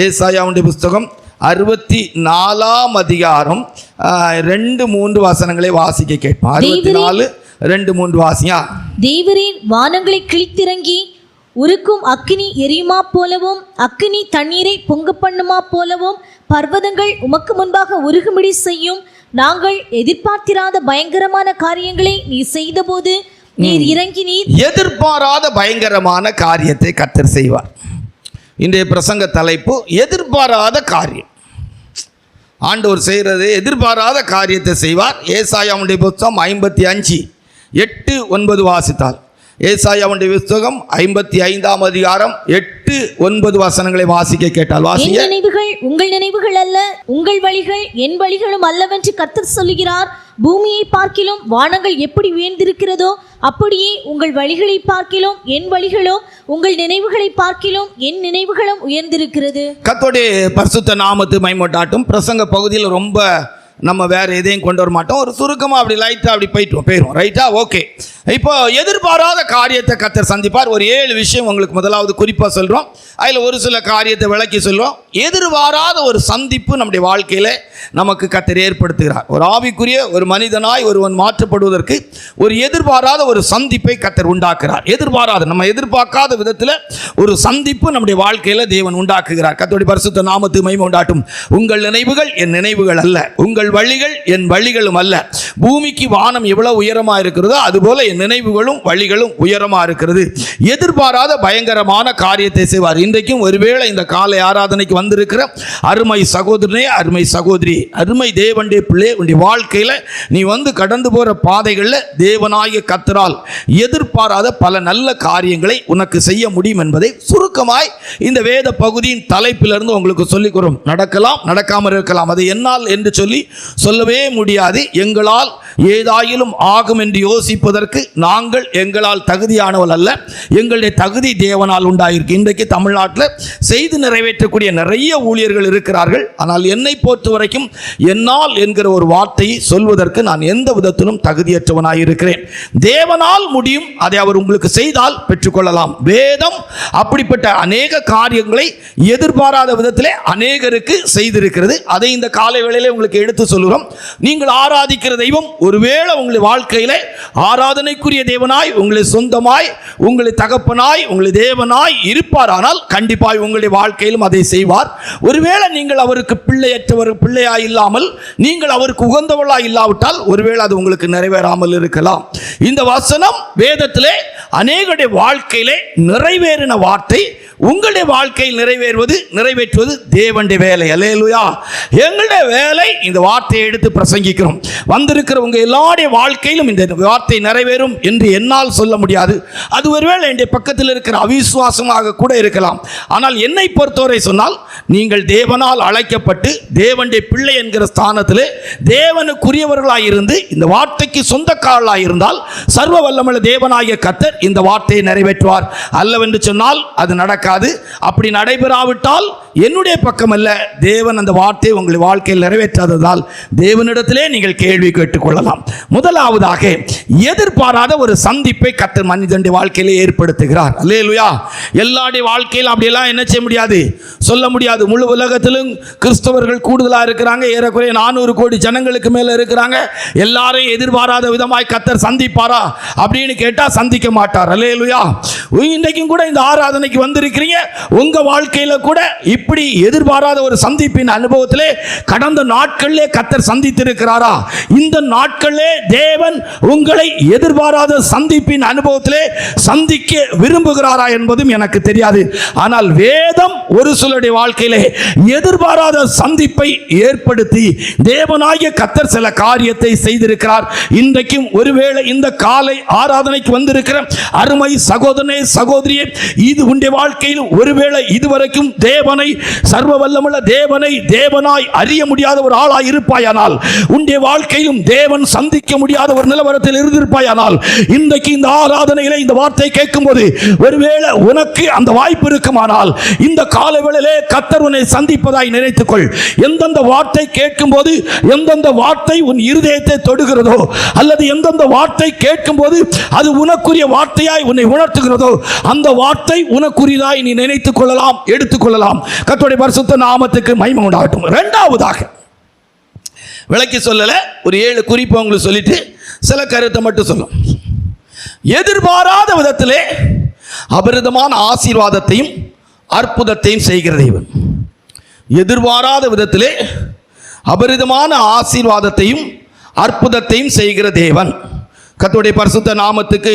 ஏசாயாவுடைய புஸ்தகம் 64 அதிகாரம் 2-3 வசனங்களை வாசிக்க கேட்பான். 64-2-3 வாசியா. தேவரீர் வானங்களை கிழித்திறங்கி உருக்கும் அக்கினி எரியுமா போலவும் அக்கினி தண்ணீரை பொங்க பண்ணுமா போலவும் பர்வதங்கள் உமக்கு முன்பாக உருகும்படி செய்யும். நாங்கள் எதிர்பார்த்திராத பயங்கரமான காரியங்களை நீ செய்தபோது நீர் இறங்கினீர். எதிர்பாராத பயங்கரமான காரியத்தை கர்த்தர் செய்வார். இன்றைய பிரசங்க தலைப்பு எதிர்பாராத காரியம். ஆண்டவர் செய்கிறது எதிர்பாராத காரியத்தை செய்வார். ஏசாயாவுடைய புத்தகம் 55:8-9 வாசித்தால். ஏசாயாவுடைய புத்தகம் 55 அதிகாரம் 8-9 வசனங்களை வாசிக்க கேட்டால் வாசிக்க. என் நினைவுகள் உங்கள் நினைவுகள் அல்ல, உங்கள் வழிகள் என் வழிகளும் அல்லவென்று கர்த்தர் சொல்லுகிறார். பூமியை பார்க்கிலும் வானங்கள் எப்படி உயர்ந்திருக்கிறதோ அப்படியே உங்கள் வழிகளை பார்க்கிலும் என் வழிகளும் உங்கள் நினைவுகளை பார்க்கிலும் என் நினைவுகளும் உயர்ந்திருக்கிறது. கர்த்தருடைய பரிசுத்த நாமத்து மகிமைப்படட்டும். பிரசங்க பகுதியில் ரொம்ப நம்ம வேற எதையும் கொண்டு வர மாட்டோம். ஒரு சுருக்கமாக அப்படி லைட்டாக அப்படி போயிடுவோம். ரைட்டா? ஓகே. இப்போ எதிர்பாராத காரியத்தை கர்த்தர் சந்திப்பார். ஒரு 7 விஷயம் உங்களுக்கு முதலாவது குறிப்பாக சொல்கிறோம். அதில் ஒரு சில காரியத்தை விளக்கி சொல்கிறோம். எதிர்பாராத ஒரு சந்திப்பு நம்முடைய வாழ்க்கையில் நமக்கு கர்த்தர் ஏற்படுத்துகிறார். ஒரு ஆவிக்குரிய ஒரு மனிதனாய் ஒருவன் மாற்றப்படுவதற்கு ஒரு எதிர்பாராத ஒரு சந்திப்பை கர்த்தர் உண்டாக்குறார். எதிர்பாராத, நம்ம எதிர்பார்க்காத விதத்தில் ஒரு சந்திப்பு நம்முடைய வாழ்க்கையில் தேவன் உண்டாக்குகிறார். கர்த்தருடைய பரிசுத்த நாமத்துக்கு மகிமை உண்டாகட்டும். உங்கள் நினைவுகள் என் நினைவுகள் அல்ல, உங்கள் வழிகள் என் வழிகளும் அல்ல. பூமிக்கு வானம் எவ்வளவு உயரமாக இருக்கிறதோ அதுபோல என் நினைவுகளும் வழிகளும் உயரமாக இருக்கிறது. எதிர்பாராத பயங்கரமான காரியத்தை செய்வார். இன்றைக்கும் ஒருவேளை இந்த காலை ஆராதனைக்கு வந்திருக்கிற அருமை சகோதரனே, அருமை சகோதரி, அருமை தேவனுடைய பிள்ளை, உன்னுடைய வாழ்க்கையில் நீ வந்து கடந்து போகிற பாதைகளில் தேவனாகிய கர்த்தரால் எதிர்பாராத பல நல்ல காரியங்களை உனக்கு செய்ய முடியும் என்பதை சுருக்கமாய் இந்த வேத பகுதியின் தலைப்பிலிருந்து உங்களுக்கு சொல்லிக்கிறோம். நடக்கலாம், நடக்காமல் இருக்கலாம். அது என்னால் என்று சொல்லி சொல்லவே முடியாது. எங்களால் ஏதாயிலும் ஆகும் என்று யோசிப்பதற்கு நாங்கள் எங்களால் தகுதியானவள் அல்ல. எங்களுடைய தகுதி தேவனால் உண்டாயிருக்கு. இன்றைக்கு தமிழ்நாட்டில் செய்து நிறைவேற்றக்கூடிய நிறைய ஊழியர்கள் இருக்கிறார்கள். ஆனால் என்னை பொறுத்த வரைக்கும் என்னால் என்கிற ஒரு வார்த்தையை சொல்வதற்கு நான் எந்த விதத்திலும் தகுதியற்றவனாய் இருக்கிறேன். தேவனால் முடியும். அதை அவர் உங்களுக்கு செய்தால் பெற்றுக்கொள்ளலாம். வேதம் அப்படிப்பட்ட அநேக காரியங்களை எதிர்பாராத விதத்திலே அநேகருக்கு செய்திருக்கிறது. அதை இந்த காலை வேளையிலே உங்களுக்கு எடுத்து சொல்கிறோம். நீங்கள் ஆராதிக்கிற தெய்வம் ஒருவேளை உங்களுடைய வாழ்க்கையிலே ஆராதனைக்குரிய தேவனாய், உங்களை சொந்தமாய், உங்களை தகப்பனாய், உங்களை தேவனாய் இருப்பாரானால் கண்டிப்பாய் உங்களுடைய வாழ்க்கையிலும் அதை செய்வார். ஒருவேளை நீங்கள் அவருக்கு பிள்ளையாய் இல்லாமல், நீங்கள் அவருக்கு உகந்தவளாய் இல்லாவிட்டால் ஒருவேளை அது உங்களுக்கு நிறைவேறாமல் இருக்கலாம். இந்த வசனம் வேதத்திலே அநேகருடைய வாழ்க்கையிலே நிறைவேறின வார்த்தை. உங்களுடைய வாழ்க்கையில் நிறைவேற்றுவது தேவனுடைய வேலை. அல்லேலூயா. எங்களுடைய வேலை இந்த வார்த்தையை எடுத்து பிரசங்கிக்கிறோம். வந்திருக்கிற உங்க எல்லாருடைய வாழ்க்கையிலும் இந்த வார்த்தை நிறைவேறும் என்று என்னால் சொல்ல முடியாது. அது ஒருவேளை என்னுடைய பக்கத்தில் இருக்கிற அவிசுவாசமாக கூட இருக்கலாம். ஆனால் என்னை பொறுத்தவரை சொன்னால், நீங்கள் தேவனால் அழைக்கப்பட்டு தேவனுடைய பிள்ளை என்கிற ஸ்தானத்தில் தேவனுக்குரியவர்களாய் இருந்து இந்த வார்த்தைக்கு சொந்தக்காரர்களாய் இருந்தால் சர்வ வல்லமையுள்ள தேவனாகிய கர்த்தர் இந்த வார்த்தையை நிறைவேற்றுவார். அல்லவென்று சொன்னால் அது நடக்காது. அப்படி நடைபெறாவிட்டால் என்னுடைய பக்கம் அல்ல, தேவன் அந்த வார்த்தையை உங்கள் வாழ்க்கையில் நிறைவேற்றாததால் தேவனிடத்திலே நீங்கள் கேள்வி கேட்டுக்கொள்ளலாம். முதலாவதாக எதிர்பாராத ஒரு சந்திப்பை கர்த்தர் மனிதனுடைய வாழ்க்கையிலே ஏற்படுத்துகிறார். அல்லேலூயா. எல்லாருடைய வாழ்க்கையில் அப்படியெல்லாம் என்ன செய்ய முடியாது, சொல்ல முடியாது. முழு உலகத்திலும் கிறிஸ்தவர்கள் கூடுதலாக இருக்கிறாங்க. ஏறக்குறைய 400 கோடி ஜனங்களுக்கு மேலே இருக்கிறாங்க. எல்லாரையும் எதிர்பாராத விதமாய் கர்த்தர் சந்திப்பாரா அப்படின்னு கேட்டால் சந்திக்க மாட்டார். அல்லேலூயா. இன்றைக்கும் கூட இந்த ஆராதனைக்கு வந்திருக்கிறீங்க. உங்க வாழ்க்கையில கூட இப்படி எதிர்பாராத ஒரு சந்திப்பின் அனுபவத்திலே கடந்த நாட்களிலே கர்த்தர் சந்தித்திருக்கிறாரா? இந்த நாட்களிலே தேவன் உங்களை எதிர்பாராத சந்திப்பின் அனுபவத்திலே சந்திக்க விரும்புகிறாரா என்பதும் எனக்கு தெரியாது. ஆனால் வேதம் ஒரு சிலருடைய வாழ்க்கையிலே எதிர்பாராத சந்திப்பை ஏற்படுத்தி தேவனாகிய கர்த்தர் சில காரியத்தை செய்திருக்கிறார். இன்றைக்கும் ஒருவேளை இந்த காலை ஆராதனைக்கு வந்திருக்கிற அருமை சகோதரனே, சகோதரியே, இது உன்னுடைய வாழ்க்கையில் ஒருவேளை இதுவரைக்கும் தேவனை, சர்வ வல்லமுள்ள தேவனை தேவனாய் அறிய முடியாத ஒரு ஆளாய் இருப்பாயானால், உன்னுடைய வாழ்க்கையிலும் தேவன் சந்திக்க முடியாத ஒரு நிலவரத்தில் இருந்திருப்பாயானால், இன்றைக்கு இந்த ஆராதனையிலே இந்த வார்த்தை கேட்கும்போது ஒருவேளை உனக்கு அந்த வாய்ப்பு இருக்குமானால் இந்த காலவேளையிலே கர்த்தர் உன்னை சந்திப்பதாய் நினைத்துக்கொள். எந்தெந்த வார்த்தை கேட்கும்போது, எந்தெந்த வார்த்தை உன் இருதயத்தை தொடுகிறதோ, அல்லது எந்தெந்த வார்த்தை கேட்கும்போது அது உனக்குரிய வார்த்தையாய் உன்னை உணர்த்துகிறதோ, இருக்கிறதோ அந்த வார்த்தை உனக்குரியதாய் நீ நினைத்துக் கொள்ளலாம், எடுத்துக்கொள்ளலாம். கர்த்தருடைய பரிசுத்த நாமத்துக்கு மகிமை உண்டாகட்டும். இரண்டாவதாக விளக்கி சொல்லல, ஒரு 7 குறிப்பு உங்களுக்கு சொல்லிட்டு சில கருத்தை மட்டும் சொல்லும். எதிர்பாராத விதத்திலே அபரிதமான ஆசீர்வாதத்தையும் அற்புதத்தையும் செய்கிற தேவன். எதிர்பாராத விதத்திலே அபரிதமான ஆசீர்வாதத்தையும் அற்புதத்தையும் செய்கிற தேவன். கர்த்தருடைய பரிசுத்த நாமத்துக்கு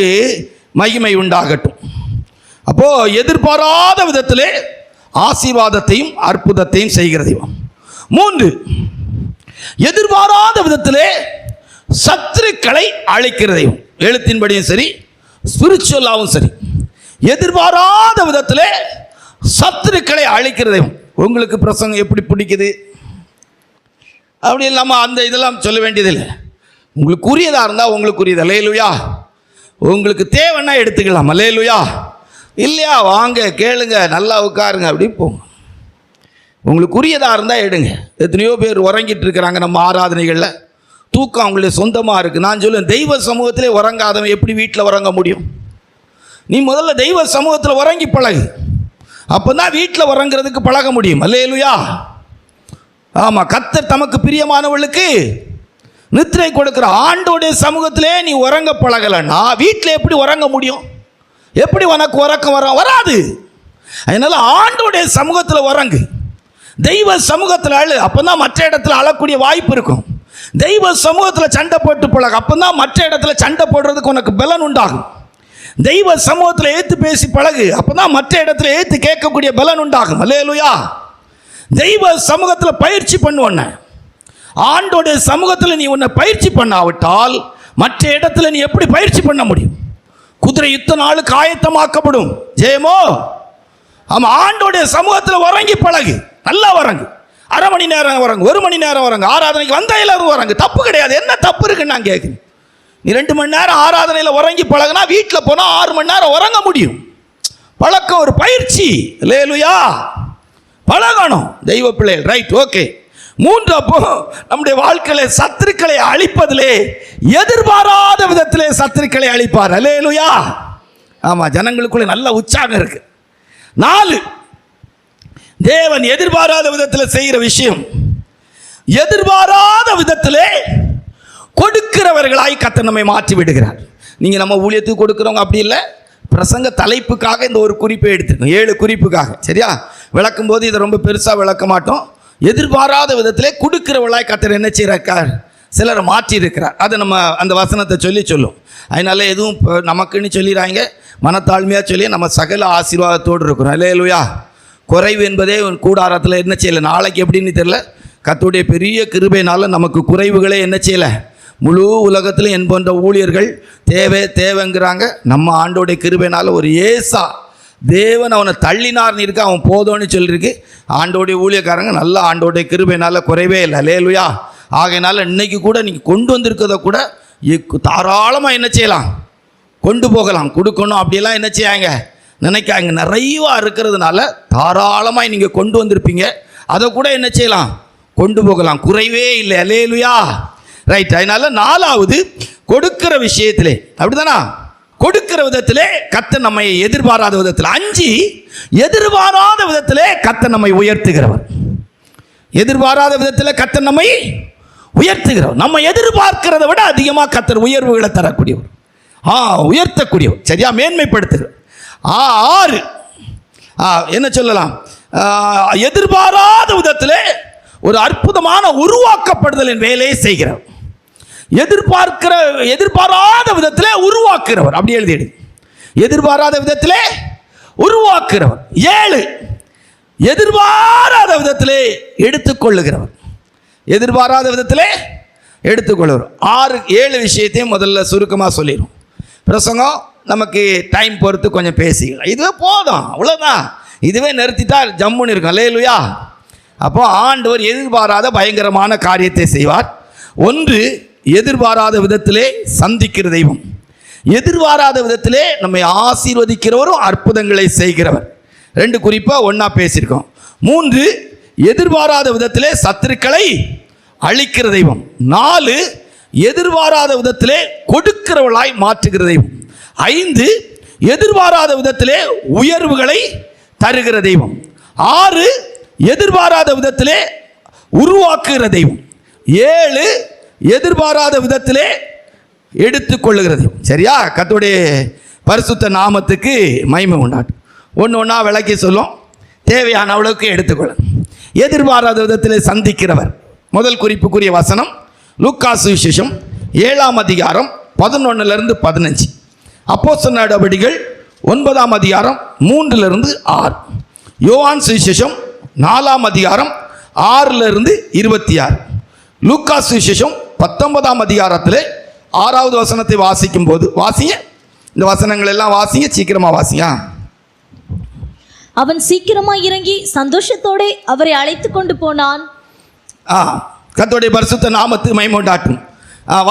மகிமை உண்டாகட்டும். அப்போ எதிர்பாராத விதத்திலே ஆசீர்வாதத்தையும் அற்புதத்தையும் செய்கிற தெய்வம். 3, எதிர்பாராத விதத்திலே சத்துருக்களை அழிக்கிற தெய்வம். எழுத்தின்படியும் சரி, ஸ்பிரிச்சுவலாகவும் சரி, எதிர்பாராத விதத்திலே சத்துருக்களை அழிக்கிற தெய்வம். உங்களுக்கு பிரசங்கம் எப்படி பிடிக்குது அப்படி இல்லாமல் அந்த இதெல்லாம் சொல்ல வேண்டியதில்லை. உங்களுக்கு உரியதாக இருந்தால் உங்களுக்கு உரியது. அல்லேலூயா. உங்களுக்கு தேவைன்னா எடுத்துக்கலாம். அல்லேலூயா. இல்லையா, வாங்க கேளுங்க, நல்லா உட்காருங்க, அப்படி போங்க. உங்களுக்கு உரியதாக இருந்தால் எடுங்க. எத்தனையோ பேர் உறங்கிட்டு இருக்கிறாங்க நம்ம ஆராதனைகளில். தூக்கம் அவங்களுடைய சொந்தமாக இருக்குது. நான் சொல்லுவேன், தெய்வ சமூகத்திலே உறங்காதவன் எப்படி வீட்டில் உறங்க முடியும்? நீ முதல்ல தெய்வ சமூகத்தில் உறங்கி பழகு, அப்போ தான் வீட்டில் உறங்குறதுக்கு பழக முடியும். அல்லேலூயா. ஆமாம், கர்த்தர் தமக்கு பிரியமானவர்களுக்கு நித்திரை கொடுக்குற ஆண்டோடைய சமூகத்திலே நீ உறங்க பழகலைன்னா வீட்டில் எப்படி உறங்க முடியும்? எப்படி உனக்கு உறக்கம் வராது. அதனால ஆண்டோடைய சமூகத்தில் உறங்கு, தெய்வ சமூகத்தில் அழு, அப்போ தான் மற்ற இடத்துல அழக்கூடிய வாய்ப்பு இருக்கும். தெய்வ சமூகத்தில் சண்டை போட்டு பழகு, அப்போ தான் மற்ற இடத்துல சண்டை போடுறதுக்கு உனக்கு பலன் உண்டாகும். தெய்வ சமூகத்தில் ஏற்று பேசி பழகு, அப்போ தான் மற்ற இடத்துல ஏற்று கேட்கக்கூடிய பலன் உண்டாகும். அல்லேலூயா. தெய்வ சமூகத்தில் பயிற்சி பண்ணுவன, ஆண்டோடைய சமூகத்தில் நீ உன்னை பயிற்சி பண்ணாவிட்டால் மற்ற இடத்துல நீ எப்படி பயிற்சி பண்ண முடியும்? குதிரை யுத்த நாளுக்கு ஆயத்தமாக்கப்படும். ஜெயமோ. ஆமாம், ஆண்டோடைய சமூகத்தில் உறங்கி பழகு, நல்லா உறங்கு. 1/2 மணி நேரம் உறங்கு, 1 மணி நேரம் உறங்கு. ஆராதனைக்கு வந்த எல்லாரும் உறங்கு, தப்பு கிடையாது. என்ன தப்பு இருக்குன்னு நான் கேட்குறேன். நீ 2 மணி நேரம் ஆராதனையில் உறங்கி பழகுனா வீட்டில் போனால் 6 மணி நேரம் உறங்க முடியும். பழக்கம், ஒரு பயிற்சி. அல்லேலூயா. பழகணும் தெய்வ பிள்ளைகள். Right, okay. 3, அப்போ நம்முடைய வாழ்க்கையில சத்துருக்களை அழிப்பதிலே எதிர்பாராத விதத்திலே சத்துருக்களை அழிப்பார். அல்லேலூயா. ஆமாம், ஜனங்களுக்குள்ளே நல்ல உற்சாகம் இருக்கு. 4, தேவன் எதிர்பாராத விதத்தில் செய்கிற விஷயம், எதிர்பாராத விதத்திலே கொடுக்கிறவர்களாய் கர்த்தர் நம்மை மாற்றி விடுகிறார். நீங்கள் நம்ம ஊழியத்துக்கு கொடுக்குறவங்க அப்படி இல்லை, பிரசங்க தலைப்புக்காக இந்த ஒரு குறிப்பை எடுத்துருக்கோம், 7 குறிப்புக்காக. சரியா? விளக்கும் போது இதை ரொம்ப பெருசாக விளக்க மாட்டோம். எதிர்பாராத விதத்திலே கொடுக்கிறவர்களாய் கர்த்தர் என்ன செய்கிறார்? சிலரை மாற்றி இருக்கிறார். அதை நம்ம அந்த வசனத்தை சொல்லும். அதனால எதுவும் நமக்குன்னு சொல்லிடுறாங்க, மனத்தாழ்மையாக சொல்லி நம்ம சகல ஆசீர்வாதத்தோடு இருக்கிறோம். அல்லேலூயா. குறைவு என்பதே கூடாரத்தில் என்ன செய்யலை, நாளைக்கு எப்படின்னு தெரியல. கர்த்தருடைய பெரிய கிருபையினால நமக்கு குறைவுகளே என்ன செய்யலை. முழு உலகத்தில் என் போன்ற ஊழியர்கள் தேவைங்கிறாங்க. நம்ம ஆண்டோடைய கிருபையினால ஒரு ஏசா தேவன் அவனை தள்ளினார்னு இருக்கு, அவன் போதோன்னு சொல்லியிருக்கு. ஆண்டோடைய ஊழியக்காரங்க நல்ல ஆண்டோடைய கிருபையினால குறைவே இல்லை. அல்லேலூயா. ஆகையினால இன்னைக்கு கூட நீங்கள் கொண்டு வந்திருக்கிறத கூட தாராளமாக என்ன செய்யலாம், கொண்டு போகலாம், கொடுக்கணும் அப்படியெல்லாம் என்ன செய்யாங்க நினைக்காங்க. நிறைவா இருக்கிறதுனால தாராளமாக நீங்கள் கொண்டு வந்திருப்பீங்க, அதை கூட என்ன செய்யலாம், கொண்டு போகலாம், குறைவே இல்லை. அல்லேலூயா. ரைட். அதனால 4வது கொடுக்கிற விஷயத்திலே அப்படிதானா, கொடுக்கிற விதத்திலே கர்த்தர் நம்மை எதிர்பாராத விதத்தில். 5, எதிர்பாராத விதத்திலே கர்த்தர் நம்மை உயர்த்துகிறவர். எதிர்பாராத விதத்தில் கர்த்தர் நம்மை உயர்த்துகிறவர். நம்ம எதிர்பார்க்கிறத விட அதிகமாக கர்த்தர் உயர்வுகளை தரக்கூடியவர், உயர்த்தக்கூடியவர். சரியா? மேன்மைப்படுத்துகிறவர். 6, என்ன சொல்லலாம், எதிர்பாராத விதத்திலே ஒரு அற்புதமான உருவாக்கப்படுதலின் வேலையை செய்கிறவர். எதிர்பாராத விதத்திலே உருவாக்குகிறவர். அப்படி எழுதிடு, எதிர்பாராத விதத்திலே உருவாக்குகிறவர். 7, எதிர்பாராத விதத்திலே எடுத்துக்கொள்ளுகிறவர். எதிர்பாராத விதத்திலே எடுத்துக்கொள்ளுகிறவர். 7 விஷயத்தையும் முதல்ல சுருக்கமாக சொல்லிடும். பிரசங்கம் நமக்கு டைம் பொறுத்து கொஞ்சம் பேசிக்கலாம், இதுவே போதும், அவ்வளோதான். இதுவே நிறுத்திட்டா ஜம்முன்னு இருக்கும். அல்லேலூயா. அப்போ ஆண்டவர் எதிர்பாராத பயங்கரமான காரியத்தை செய்வார். 1, எதிர்பாராத விதத்திலே சந்திக்கிற தெய்வம். எதிர்பாராத விதத்திலே நம்மை ஆசீர்வதிக்கிறவரும் அற்புதங்களை செய்கிறவர். 2 குறிப்பாக ஒன்றா பேசியிருக்கோம். 3, எதிர்பாராத விதத்திலே சத்துருக்களை அழிக்கிற தெய்வம். 4, எதிர்பாராத விதத்திலே கொடுக்கிறவளாய் மாற்றுகிற தெய்வம். 5, எதிர்பாராத விதத்திலே உயர்வுகளை தருகிற தெய்வம். 6 எதிர்பாராத விதத்திலே உருவாக்குகிற தெய்வம். 7 எதிர்பாராத விதத்திலே எடுத்துக்கொள்ளுகிற தெய்வம். சரியா? கர்த்தருடைய பரிசுத்த நாமத்துக்கு மகிமை உண்டாட்டும். ஒன்று ஒன்றா விளக்கி சொல்லும், தேவையான அளவுக்கு எடுத்துக்கொள்ள. எதிர்பாராத விதத்திலே சந்திக்கிறவர். முதல் குறிப்புக்குரிய வசனம் லூக்கா சுவிசேஷம் 7ஆம் அதிகாரம் 11 - 15, அப்போஸ்தலர் நடவடிக்கைகள் 9ஆம் அதிகாரம் 3 - 6, யோவான் சுவிசேஷம் 4ஆம் அதிகாரம் 6 - 26, லூக்கா சுவிசேஷம் 19ஆம் அதிகாரத்தில் 6வது வசனத்தை வாசிக்கும் போது, வாசிங்க இந்த வசனங்கள் எல்லாம் வாசிங்க, சீக்கிரமா வாசிங்க. அவன் சீக்கிரமாய் இறங்கி சந்தோஷத்தோടെ அவரை அழைத்து கொண்டு போனான். கர்த்தருடைய பரிசுத்த நாமத்துக்கு மகிமை உண்டாகட்டும்.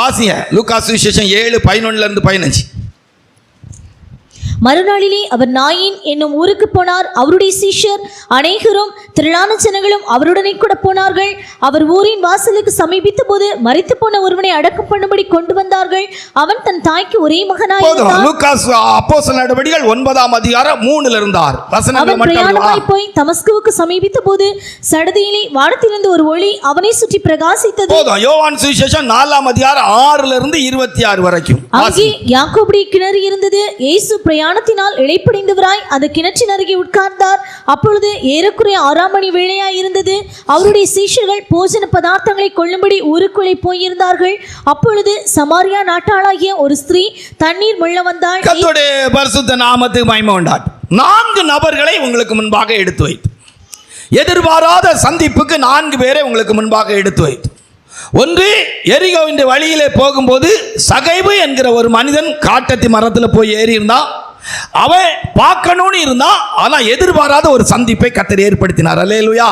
வாசிங்க லூக்கா சுவிசேஷம் 7:11 - 15. மறுநாளிலே அவர் நாயின் என்னும் ஊருக்கு போனார். அவருடைய சீஷர் அநேகரும் திரளான ஜனங்களும் அவருடனே கூட போனார்கள். அவர் ஊரின் வாசலுக்கு சமீபித்த போது மரித்து போன ஒருவனை அடக்கம் பண்ணும்படி கொண்டு வந்தார்கள். அவன் தன் தாய்க்கு ஒரே மகனாய் இருந்தான். லூக்கா அப்போஸ்தலர் நடவடிக்கைகள் 9ஆம் அதிகாரம் 3 - 6 வசனங்கள் மட்டும். பிரயாணமாய் போய் தமஸ்குவுக்கு சமீபித்த போது சடதியிலே வானத்திலிருந்து ஒரு ஒளி அவனை சுற்றி பிரகாசித்தது. யோவான் சுவிசேஷம் 4ஆம் அதிகாரம் 6 - 26 வரைக்கும். அங்கே யாக்கோபுடைய கிணறு இருந்தது. இயேசு பிரயாணத்தினால் இளைப்படைந்தவராய் அந்த கிணற்றின் அருகே உட்கார்ந்தார். அப்பொழுது ஏறக்குறைய 6ஆம் மணி வேளையாய் இருந்தது. அவருடைய சீஷர்கள் போஜன பதார்த்தங்களை கொள்ளும்படி ஊருக்குள்ளே போயிருந்தார்கள். அப்பொழுது சமாரியா நாட்டாளாகிய ஒரு ஸ்திரீ தண்ணீர் மொள்ள வந்தாள். கர்த்தருடைய பரிசுத்த நாமத்துக்கு மகிமை உண்டாகட்டும். 4 நபர்களை உங்களுக்கு முன்பாக எடுத்து வைத்து, எதிர்பாராத சந்திப்புக்கு 4 பேரை உங்களுக்கு முன்பாக எடுத்து வைத்து. ஒன்று, எரிகோவின் வழியிலே போகும்போது சகைவு என்கிற ஒரு மனிதன் காட்டத்தி மரத்தில் போய் ஏறி இருந்தான். அவன் பார்க்கணும்னு இருந்தான். ஆனால் எதிர்பாராத ஒரு சந்திப்பை கர்த்தர் ஏற்படுத்தினார். அல்லேலூயா.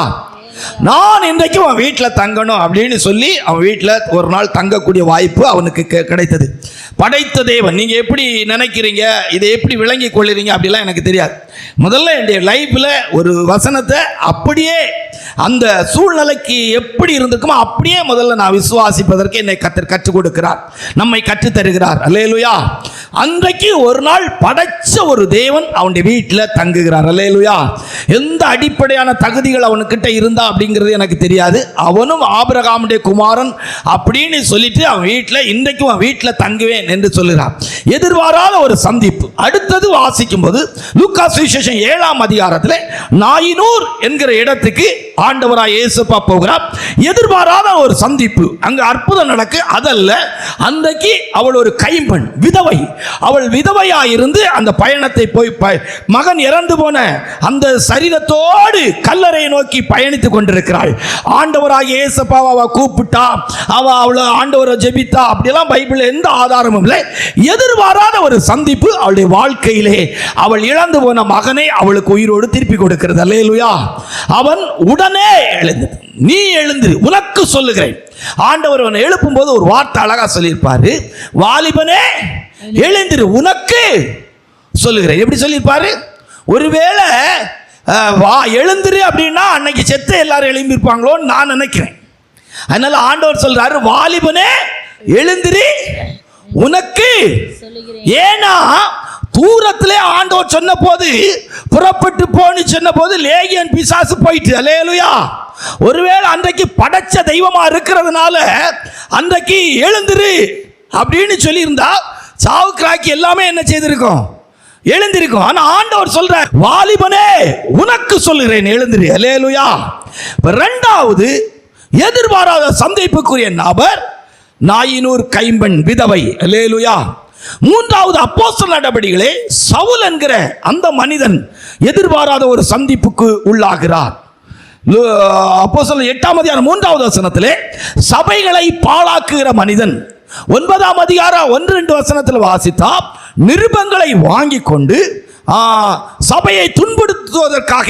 நான் இன்றைக்கு அவன் வீட்டில் தங்கணும் அப்படின்னு சொல்லி அவன் வீட்டில் ஒரு நாள் தங்கக்கூடிய வாய்ப்பு அவனுக்கு கிடைத்தது. படைத்த தேவன். நீங்கள் எப்படி நினைக்கிறீங்க, இதை எப்படி விளங்கி கொள்ளுறீங்க அப்படிலாம் எனக்கு தெரியாது. முதல்ல என்னுடைய லைஃப்பில் ஒரு வசனத்தை அப்படியே அந்த சூழ்நிலைக்கு எப்படி இருந்திருக்குமோ அப்படியே முதல்ல நான் விசுவாசிப்பதற்கு என்னை கர்த்தர் கற்றுக் கொடுக்கிறார், நம்மை கற்றுத் தருகிறார். அல்லேலூயா. அன்றைக்கு ஒரு நாள் படைச்ச ஒரு தேவன் அவனுடைய வீட்டில் தங்குகிறார். அல்லேலூயா. எந்த அடிப்படையான தகுதிகள் அவனுக்கிட்ட இருந்தா அப்படிங்கிறது எனக்கு தெரியாது. அவனும் ஆபிரகாமுடைய குமாரன் அப்படின்னு சொல்லிட்டு அவன் வீட்டில் இன்றைக்கு அவன் வீட்டில் தங்குவேன் என்று சொல்லுகிறார். எதிர்பாராத ஒரு சந்திப்பு. அடுத்தது வாசிக்கும் போது லூக்கா சுவிசேஷம் 7ஆம் அதிகாரத்தில் நாயினூர் என்கிற இடத்துக்கு ஆண்டவராய் இயேசுப்பா போகிறார். எதிர்பாராத ஒரு சந்திப்பு. அங்கு அற்புதம் நடக்கு. அதல்ல, அன்றைக்கு அவள் ஒரு கைம்பெண், விதவை. அவள் விதவையாயிருந்து அந்த பயணத்தை போய் மகன் இறந்து போன அந்த சரீரத்தோடு கல்லறையை நோக்கி பயணித்துக் கொண்டிருக்கிறாள். ஆண்டவராய் இயேசுப்பாவை அவ கூப்பிட்டா, அவளை ஆண்டவரை ஜெபித்தா, அப்படியெல்லாம் பைபிள் எந்த ஆதாரமும் இல்லை. எதிர்பாராத ஒரு சந்திப்பு அவளுடைய வாழ்க்கையிலே அவள் இழந்து போன மகனை அவளுக்கு உயிரோடு திருப்பி கொடுக்கிறது. அல்லேலூயா. அவன் உடனே எழுந்து, நீ எழுந்து, உனக்கு சொல்லுகிறேன். ஆண்டவர் அவனை எழுப்பும் போது ஒரு வார்த்தை அழகா சொல்லியிருப்பாரு, வாலிபனே எழுந்திரு, உனக்கு சொல்லுகிறேன். எப்படி சொல்லியிருப்பாரு? ஒருவேளை எழுந்திரு அப்படின்னா அன்னைக்கு செத்து எல்லாரும் எழும்பியிருப்பாங்களோன்னு நான் நினைக்கிறேன். அதனால ஆண்டவர் சொல்றாரு, வாலிபனே எழுந்திரு, உனக்கு. ஏன்னா தூரத்திலே ஆண்டவர் சொன்ன போது, புறப்பட்டு போன்னு சொன்ன போது லேகியன் பிசாசு போயிட்டு. அல்லேலூயா. ஒருவேளை அன்றைக்கு படைச்ச தெய்வமா இருக்கிறதுனால அன்றைக்கு எழுந்திரு அப்படின்னு சொல்லியிருந்தா சாவுக்கிராக்கி எல்லாமே என்ன செய்திருக்கும்? எழுந்திருக்கும். ஆனா ஆண்டவர் சொல்ற, வாலிபனே உனக்கு சொல்லுகிறேன், எழுந்திரு. அல்லேலூயா. இரண்டாவது எதிர்பாராத சந்திப்புக்குரிய நபர் நாயினூர் கைம்பெண் விதவை. அல்லேலூயா. மூன்றாவது அப்போஸ்தலர் நடவடிக்கைகளே சவுல் என்கிற அந்த மனிதன் எதிர்பாராத ஒரு சந்திப்புக்கு உள்ளாகிறார். அப்போஸ்தலர் 8ஆம் அதிகாரம் 3வது வசனத்திலே சபைகளை பாழாக்குகிற மனிதன். 9ஆம் அதிகாரம் 1-2 வசனத்தில் வாசித்தா, நிருபங்களை வாங்கி கொண்டு சபையை துன்புறுத்துவதற்காக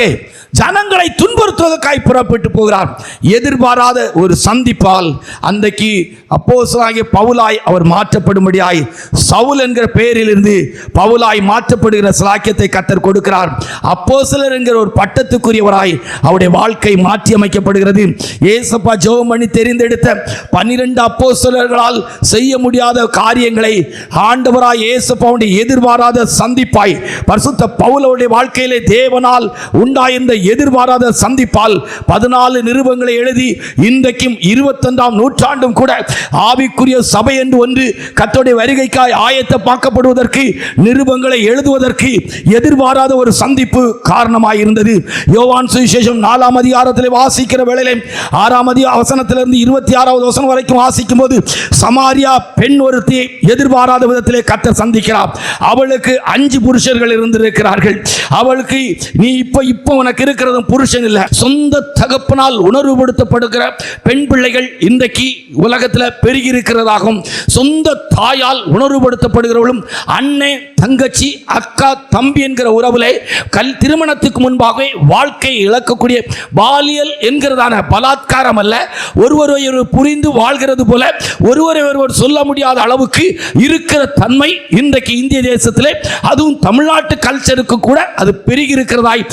ஜனங்களை துன்புறுத்துவதற்காய் புறப்பட்டு போகிறார். எதிர்பாராத ஒரு சந்திப்பால் அன்றைக்கு அப்போஸ்தலனாகிய பவுலாய் அவர் மாற்றப்படும்படியாய் சவுல் என்கிற பெயரிலிருந்து பவுலாய் மாற்றப்படுகிற சிலாக்கியத்தை கர்த்தர் கொடுக்கிறார். அப்போஸ்தலர் என்கிற ஒரு பட்டத்துக்குரியவராய் அவருடைய வாழ்க்கை மாற்றி அமைக்கப்படுகிறது. ஏசப்பா ஜெபம் பண்ணி தெரிந்தெடுத்த 12 அப்போஸ்தலர்களால் செய்ய முடியாத காரியங்களை ஆண்டவராய் ஏசப்பாவுடைய எதிர்பாராத சந்திப்பாய் பரிசுத்த பவுலுடைய வாழ்க்கையிலே தேவனால் உண்டாயிருந்த எதிர்பாராத சந்திப்பால் 14 நிருபங்களை எழுதி இன்றைக்கும் 21ஆம் நூற்றாண்டும் கூட ஆவிக்குரிய சபை என்று ஒன்று கர்த்தருடைய வருகைக்காய் ஆயத்தமாக்கப்படுவதற்கு நிருபங்களை எழுதுவதற்கு எதிர்பாராத ஒரு சந்திப்பு காரணமாய் இருந்தது. யோவான் சுவிசேஷம் 4ஆம் அதிகாரத்தில் வாசிக்கிற வேளையிலே 6ஆம் வசனத்திலிருந்து 26வது வசனம் வரைக்கும் வாசிக்கும் போது சமாரியா பெண் ஒருத்தியை எதிர்பாராத விதத்திலே கர்த்தர் சந்திக்கிறார். அவளுக்கு 5 புருஷர்கள் இருந்திருக்கிறார்கள். அவளுக்கு நீ இப்போ உனக்கு இருக்கிறது புருஷன் இல்லை, சொந்த தகப்பனால் உணர்வுபடுத்தப்படுகிற பெண் பிள்ளைகள் இன்றைக்கு உலகத்தில் பெருகி இருக்கிறதாகவும் சொந்த தாயால் உணர்வுபடுத்தப்படுகிறவளும் அண்ணே தங்கச்சி அக்கா தம்பி என்கிற உறவுலே திருமணத்துக்கு முன்பாகவே வாழ்க்கை இழக்கக்கூடிய பாலியல் என்கிறதான பலாத்காரம் அல்ல, ஒருவரை புரிந்து வாழ்கிறது போல ஒருவரை ஒருவர் சொல்ல முடியாத அளவுக்கு இருக்கிற தன்மை இன்றைக்கு இந்திய தேசத்திலே அதுவும் தமிழ்நாட்டு கல்ச்சருக்கு கூட அது பெருகி இருக்கிறதாய்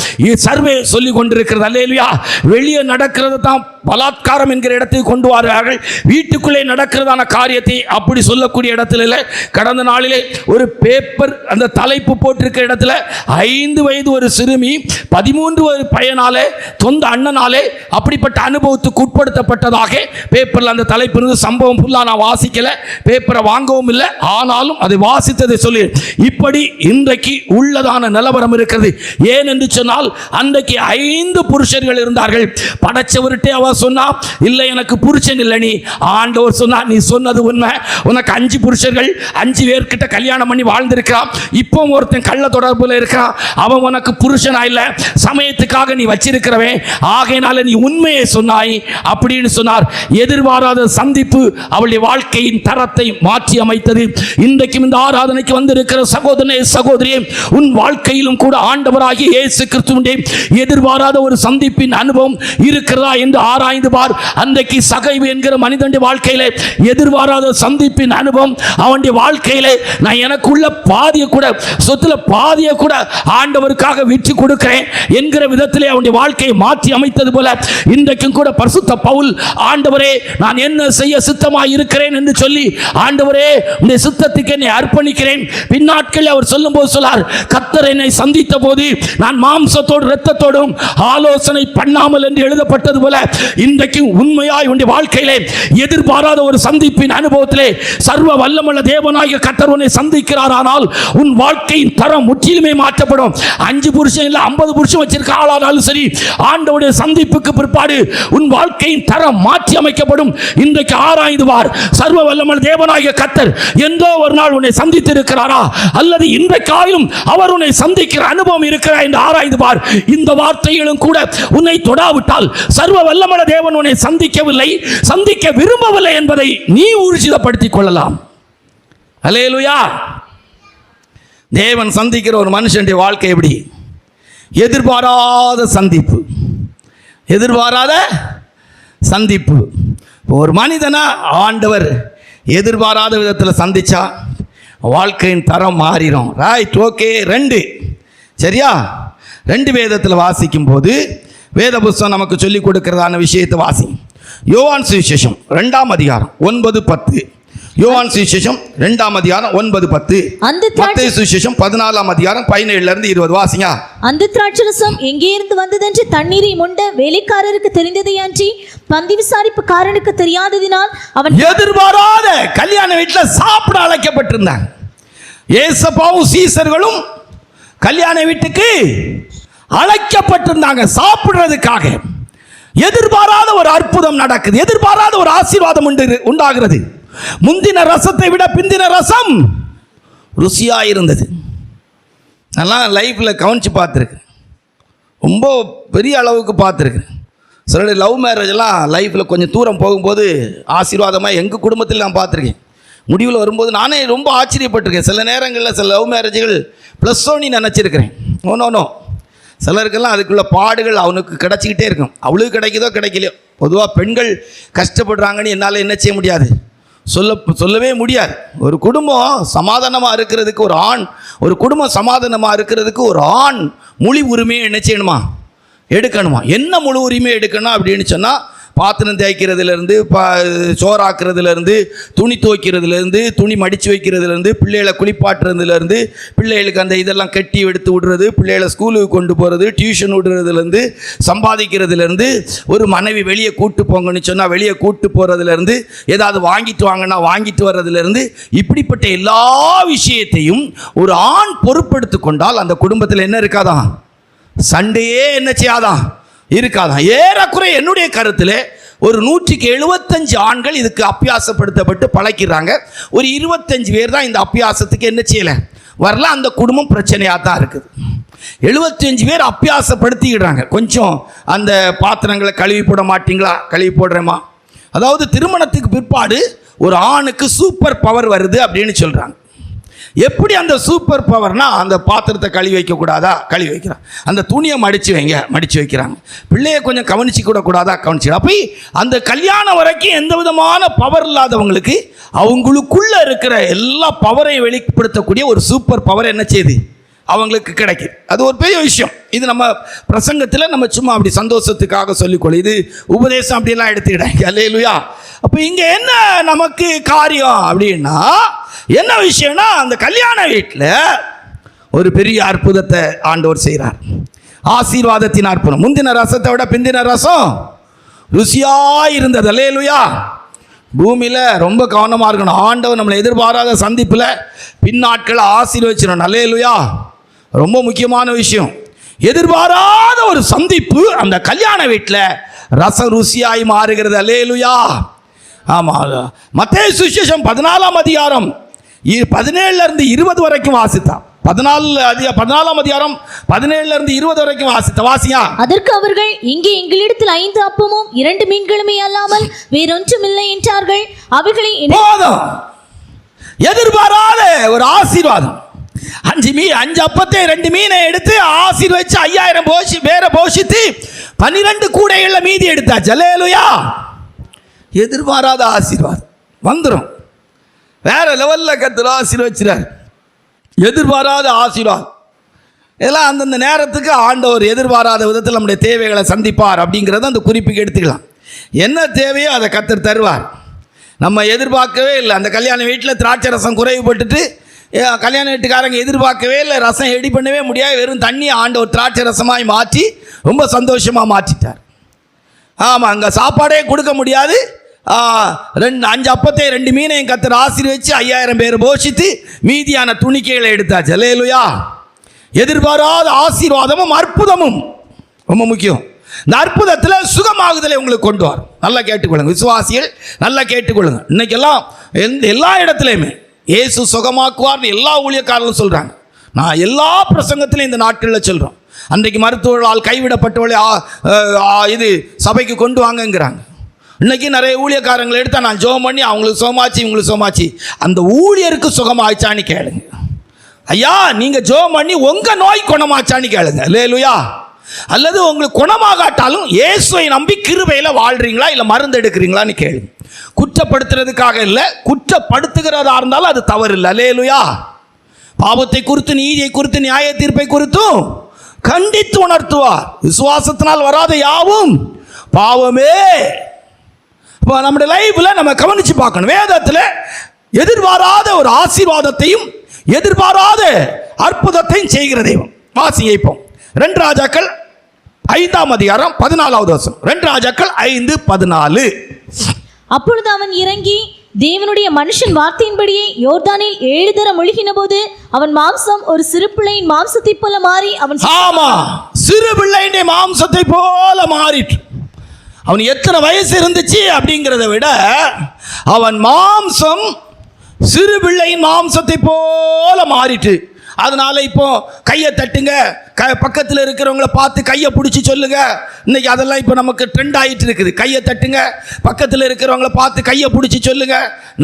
சர்வே சொல்லி கொண்டிருக்கிறது. அல்லேலூயா. வெளியே நடக்கிறது தான் பலாத்காரம் என்கிற இடத்துக்கு கொண்டு வருவார்கள். வீட்டுக்குள்ளே நடக்கிறதான காரியத்தை அப்படி சொல்லக்கூடிய இடத்துல கடந்த நாளிலே ஒரு பேப்பர் அந்த தலைப்பு போட்டிருக்கிற இடத்துல 5 வயது ஒரு சிறுமி 13 வயது பையனாலே சொந்த அண்ணனாலே அப்படிப்பட்ட அனுபவத்துக்கு உட்படுத்தப்பட்டதாக பேப்பரில் அந்த தலைப்பு இருந்து சம்பவம் ஃபுல்லாக நான் வாசிக்கல, பேப்பரை வாங்கவும் இல்லை, ஆனாலும் அதை வாசித்ததை சொல்லி இப்படி இன்றைக்கு உள்ளதான நிலவரம் இருக்கிறது. ஏன் என்று சொன்னால் அன்றைக்கு 5 புருஷர்கள் இருந்தார்கள். படைச்சவர்கிட்ட அவர் சொன்னா இல்லை எனக்கு புருஷன் இல்லை, நீ ஆண்டவர் சொன்னா நீ சொன்னது உண்மை, உனக்கு 5 புருஷர்கள் 5 பேர்கிட்ட கல்யாணம் பண்ணி வாழ்ந்திருக்கிறான், இப்போ ஒருத்தன் கள்ள தொடர்புல இருக்கிறான், அவன் உனக்கு புருஷனா இல்லை, சமயத்துக்காக நீ வச்சிருக்கிறவன், ஆகையினால நீ உண்மையை சொன்னாய் அப்படின்னு சொன்னார். எதிர்பாராத சந்திப்பு அவளுடைய வாழ்க்கையின் தரத்தை மாற்றி அமைத்தது. இன்றைக்கும் இந்த ஆராதனைக்கு வந்திருக்கிற சகோதரனே சகோதரியே, உன் வாழ்க்கையிலும் கூட ஆண்டவராகிய இயேசு கிறிஸ்துவின் எதிர்பாராத ஒரு சந்திப்பின் அனுபவம் இருக்கிறதா என்று ஆராய்ந்து பார். அன்றைக்கு சகைவு என்கிற மனிதனுடைய வாழ்க்கையிலே எதிர்பாராத சந்திப்பின் அனுபவம் அவனுடைய வாழ்க்கையிலே நான் எனக்குள்ள பாதியை கூட சொத்துல பாதியை கூட ஆண்டவருக்காக விற்று கொடுக்கிறேன் என்கிற விதத்திலே அவனுடைய வாழ்க்கையை மாற்றி அமைத்தது போல இன்றைக்கும் கூட பரிசுத்த பவுல் ஆண்டவரே நான் என்ன செய்ய சித்தமாய் இருக்கிறேன் என்று சொல்லி ஆண்டவரே உம்முடைய சித்தத்துக்கு என்னை அர்ப்பணிக்கிறேன். பின்னாட்களில் அவர் சொல்லும்போது சொல்லார், கர்த்தர் என்னை சந்தித்த போது நான் மாம்சத்தோடு இரத்தத்தோடும் ஆலோசனை பண்ணாமல் என்று எழுதப்பட்டது போல இன்றைக்கு உண்மையாய் உன்னுடைய வாழ்க்கையிலே எதிர்பாராத ஒரு சந்திப்பின் அனுபவத்திலே சர்வ வல்லமுள்ள தேவனாகிய கர்த்தர் உன்னை சந்திக்கிறாரானால் உன் வாழ்க்கையின் தரம் முற்றிலுமே மாற்றப்படும். 5 புருஷன் இல்லை 50 புருஷன் வச்சிருக்க ஆளானாலும் சரி, ஆண்டவருடைய சந்திப்புக்கு பிற்பாடு உன் வாழ்க்கையின் தரம் மாற்றி அமைக்கப்படும். இன்றைக்கு ஆராய்ந்து பார், சர்வ வல்லமுள்ள தேவனாகிய கர்த்தர் எந்தோ ஒரு நாள் உன்னை சந்தித்திருக்கிறாரா அல்லது இன்றைக்காயிலும் அவர் உன்னை சந்திக்கிற அனுபவம் இருக்கிறா என்று ஆராய்ந்து பார். இந்த வார்த்தைகளும் கூட உன்னை தொடாவிட்டால் சர்வ வல்லமுள்ள தேவன் உன்னை சந்திக்கவில்லை, சந்திக்க விரும்பவில்லை என்பதை நீ ஊர்ஜிதப்படுத்திக் கொள்ளலாம். அல்லேலூயா. தேவன் சந்திக்கிற ஒரு மனுஷனுடைய வாழ்க்கை எப்படி? எதிர்பாராத சந்திப்பு, எதிர்பாராத சந்திப்பு. ஒரு மனிதனா ஆண்டவர் எதிர்பாராத விதத்தில் சந்திச்சா வாழ்க்கையின் தரம் மாறிடும். Right, okay. 2 சரியா? 2 வேதத்தில் வாசிக்கும் போது வேத புஸ்தகம் நமக்கு சொல்லிக் கொடுக்கிறதான விஷயத்தை வாசி. யோவான் சுவிசேஷம் 2ஆம் அதிகாரம் 9-10. யோவான் சுவிசேஷம் 2ஆம் அதிகாரம் 9-10. மத்தேயு சுவிசேஷம் 14ஆம் அதிகாரம் 17 20 வாசிங்க. அந்த திராட்சரசம் எங்கே இருந்து வந்ததென்று தண்ணீரை மொண்ட வேலைக்காரருக்கு தெரிந்ததையான்றி பந்தி விசாரிப்புக்காரனுக்கு தெரியாததினால் அவன் எதிர்பாராத கல்யாண வீட்டில் சாப்பிட அழைக்கப்பட்டிருந்தாங்க. ஏசப்பாவும் சீசர்களும் கல்யாண வீட்டுக்கு அழைக்கப்பட்டிருந்தாங்க சாப்பிடுறதுக்காக. எதிர்பாராத ஒரு அற்புதம் நடக்குது, எதிர்பாராத ஒரு ஆசீர்வாதம் உண்டாகிறது. முந்தின ரசத்தை விட பிந்தின ரசம் ருசியா இருந்தது. நல்லா லைஃப்பில் கவனிச்சு பார்த்துருக்கேன், ரொம்ப பெரிய அளவுக்கு பார்த்துருக்கேன். சில லவ் மேரேஜெல்லாம் லைஃப்பில் கொஞ்சம் தூரம் போகும்போது ஆசீர்வாதமாக எங்கள் குடும்பத்தில் நான் பார்த்துருக்கேன். முடிவில் வரும்போது நானே ரொம்ப ஆச்சரியப்பட்டிருக்கேன். சில நேரங்களில் சில லவ் மேரேஜுகள் ப்ளஸ் ஒன்னு நினச்சிருக்கிறேன். நோ சிலருக்கெல்லாம் அதுக்குள்ள பாடுகள் அவனுக்கு கிடச்சிக்கிட்டே இருக்கும். அவளுக்கு கிடைக்குதோ கிடைக்கலையோ. பொதுவாக பெண்கள் கஷ்டப்படுறாங்கன்னு என்னால் என்ன செய்ய முடியாது, சொல்லவே முடியாது. ஒரு குடும்பம் சமாதானமாக இருக்கிறதுக்கு ஒரு குடும்பம் சமாதானமாக இருக்கிறதுக்கு ஒரு ஆண் முழு உரிமையை என்ன செய்யணுமா, எடுக்கணுமா. என்ன முழு உரிமை எடுக்கணும் அப்படின்னு சொன்னால், பாத்திரம் தேய்க்கிறதுலேருந்து சோறாக்குறதுலேருந்து துணி துவைக்கிறதுலேருந்து துணி மடித்து வைக்கிறதுலேருந்து பிள்ளைகளை குளிப்பாட்டுறதுலேருந்து பிள்ளைகளுக்கு அந்த இதெல்லாம் கட்டி எடுத்து விடுறது, பிள்ளைகளை ஸ்கூலுக்கு கொண்டு போகிறது, டியூஷன் விடுறதுலேருந்து சம்பாதிக்கிறதுலேருந்து ஒரு மனைவி வெளியே கூட்டு போங்கன்னு சொன்னால் வெளியே கூட்டு போகிறதுலேருந்து ஏதாவது வாங்கிட்டு வாங்கன்னா வாங்கிட்டு வர்றதுலேருந்து இப்படிப்பட்ட எல்லா விஷயத்தையும் ஒரு ஆண் பொறுப்பெடுத்து கொண்டால் அந்த குடும்பத்தில் என்ன இருக்காதான், சண்டையே என்ன செய்யாதான், இருக்காதான். ஏறக்குறைய என்னுடைய கருத்தில் ஒரு 175 ஆண்கள் இதுக்கு அபியாசப்படுத்தப்பட்டு பழக்கிறாங்க. ஒரு 25 பேர் தான் இந்த அபியாசத்துக்கு என்ன செய்யலை, வரல. அந்த குடும்பம் பிரச்சனையாக தான் இருக்குது. 75 பேர் அபியாசப்படுத்திக்கிடுறாங்க. கொஞ்சம் அந்த பாத்திரங்களை கழுவி போட மாட்டிங்களா, கழுவி போடுறேம்மா. அதாவது திருமணத்துக்கு பிற்பாடு ஒரு ஆணுக்கு சூப்பர் பவர் வருது அப்படின்னு சொல்கிறாங்க. எப்படி அந்த சூப்பர் பவர்னா, அந்த பாத்திரத்தை கழுவி வைக்கக்கூடாதா, கழுவி வைக்கிறான். அந்த துணியை மடித்து வைக்கிறாங்க. பிள்ளையை கொஞ்சம் கவனிச்சிக்கூடாதா, கவனிச்சு. அப்போ அந்த கல்யாணம் வரைக்கும் எந்த விதமான பவர் இல்லாதவங்களுக்கு அவங்களுக்குள்ள இருக்கிற எல்லா பவரையும் வெளிப்படுத்தக்கூடிய ஒரு சூப்பர் பவர் என்ன செய்யுது, அவங்களுக்கு கிடைக்குது. அது ஒரு பெரிய விஷயம். இது நம்ம பிரசங்கத்தில் நம்ம சும்மா அப்படி சந்தோஷத்துக்காக சொல்லிக்கொள்ள, இது உபதேசம் அப்படியெல்லாம் எடுத்துக்கிட்டாங்க. அல்லேலூயா. அப்போ இங்கே என்ன நமக்கு காரியம் அப்படின்னா, என்ன விஷயம்னா, அந்த கல்யாண வீட்டில் ஒரு பெரிய அற்புதத்தை ஆண்டவர் செய்கிறார். ஆசீர்வாதத்தின் அற்புதம். முந்தின ரசத்தை விட பிந்தின ரசம் ருசியாக இருந்தது. அல்லேலூயா. பூமியில் ரொம்ப கவனமாக இருக்கணும். ஆண்டவர் நம்மளை எதிர்பாராத சந்திப்பில் பின்னாட்களை ஆசீர்வச்சிடணும். அல்லேலூயா. ரொம்ப முக்கியமான விஷயம். எதிர்பாராத ஒரு சந்திப்பு அந்த கல்யாண வீட்டில் ரச ருசியாய் மாறுகிறது. அல்லேலூயா. ஆமாம். மத்தேயு சுவிசேஷம் 14ஆம் அதிகாரம் 17 to 20 வரைக்கும் வாசித்தான். 14ஆம் அதிகாரம் 17 to 20 வரைக்கும் வாசியா. அதற்கு அவர்கள், இங்கே எங்களிடத்தில் 5 அப்பமும் 2 மீன்களுமே அல்லாமல் வேறொன்றும் இல்லை என்றார்கள். அவைகளை எதிர்பாராத ஒரு ஆசீர்வாதம். 5 அப்பத்தை 2 மீனை எடுத்து ஆசீர்வதிச்சு 5000 பேரை போஷித்து 12 கூடைகள்ல மீதி எடுத்தாச்சு. அல்லேலூயா. எதிர்பாராத ஆசீர்வாதம் வந்துடும். வேற லெவலில் கர்த்தர் ஆசீர்வதிச்சார். எதிர்பாராத ஆசீர்வாதம். இதெல்லாம் அந்தந்த நேரத்துக்கு ஆண்டவர் எதிர்பாராத விதத்தில் நம்முடைய தேவைகளை சந்திப்பார் அப்படிங்கிறத அந்த குறிப்புக்கு எடுத்துக்கலாம். என்ன தேவையோ அதை கர்த்தர் தருவார். நம்ம எதிர்பார்க்கவே இல்லை. அந்த கல்யாண வீட்டில் திராட்சை ரசம் குறைவுபட்டுட்டு கல்யாண வீட்டுக்காரங்க எதிர்பார்க்கவே இல்லை. ரசம் ரெடி பண்ணவே முடியாது. வெறும் தண்ணியை ஆண்டவர் திராட்சை ரசமாய் மாற்றி ரொம்ப சந்தோஷமாக மாற்றிட்டார். ஆமாம், அங்கே சாப்பாடே கொடுக்க முடியாது. 5 அப்பத்தை 2 மீனையும் கர்த்தர் ஆசீர்வதிச்சு 5000 பேர் போஷித்து மீதியான துணிக்கைகளை எடுத்தாச்சு. அல்லேலூயா. எதிர்பாராத ஆசீர்வாதமும் அற்புதமும் ரொம்ப முக்கியம். இந்த அற்புதத்தில் சுகமாகுதலை உங்களுக்கு கொண்டு வரும். நல்லா கேட்டுக்கொள்ளுங்க விசுவாசிகள், நல்லா கேட்டுக்கொள்ளுங்க. இன்னைக்கெல்லாம் எல்லா இடத்துலையுமே இயேசு சுகமாக்குவார்னு எல்லா ஊழியக்காரர்களும் சொல்கிறாங்க. நான் எல்லா பிரசங்கத்திலையும் இந்த நாட்களில் சொல்கிறோம். அன்றைக்கு மருத்துவர்களால் கைவிடப்பட்டவளை இது சபைக்கு கொண்டு வாங்கங்கிறாங்க. இன்னைக்கு நிறைய ஊழியக்காரங்களை எடுத்தால் நான் ஜெபம் பண்ணி அவங்களுக்கு சுகமாச்சு இவங்களுக்கு சுகமாச்சு. அந்த ஊழியருக்கு சுகமாச்சான்னு கேளுங்க. ஐயா, நீங்கள் ஜெபம் பண்ணி உங்கள் நோய் குணமாச்சான்னு கேளுங்க. அல்லேலூயா. அல்லது உங்களுக்கு குணமாகாட்டாலும் இயேசுவை நம்பி கிருபையில் வாழ்கிறீங்களா இல்லை மருந்து எடுக்கிறீங்களான்னு கேளுங்க. குற்றப்படுத்துறதுக்காக இல்லை, குற்றப்படுத்துகிறதா இருந்தாலும் அது தவறு இல்லை. அல்லேலூயா. பாவத்தை குறித்து, நீதியை குறித்து, நியாய தீர்ப்பை குறித்தும் கண்டித்து உணர்த்துவார். விசுவாசத்தினால் வராத யாவும் பாவமே. இப்போ நம்முடைய லைஃப்பில் நம்ம கவனித்து பார்க்கணும். வேதத்தில் எதிர்பாராத ஒரு ஆசீர்வாதத்தையும் எதிர்பாராத அற்புதத்தையும் செய்கிற தெய்வம். வாசிங்க இப்போ 2 ராஜாக்கள் 5ஆம் அதிகாரம் 14வது வசனம். 2 ராஜாக்கள் 5:14. அப்பொழுது அவன் இறங்கி தேவனுடைய மனுஷன் வார்த்தையின்படியே யோர்தானில் 7 தரம் முழுகின போது அவன் மாம்சம் ஒரு சிறு பிள்ளையின் மாம்சத்தை போல மாறி அவன் சிறு பிள்ளையின் மாம்சத்தை போல மாறிற்று. அவன் எத்தனை வயசு இருந்துச்சு அப்படிங்கிறத விட அவன் மாம்சம் சிறு பிள்ளையின் மாம்சத்தை போல மாறிட்டு. அதனால இப்போ கையை தட்டுங்க, பக்கத்தில் இருக்கிறவங்கள பார்த்து கையை பிடிச்சி சொல்லுங்க. இன்னைக்கு அதெல்லாம் இப்போ நமக்கு ட்ரெண்ட் ஆகிட்டு இருக்குது. கையை தட்டுங்க, பக்கத்தில் இருக்கிறவங்கள பார்த்து கையை பிடிச்சி சொல்லுங்க.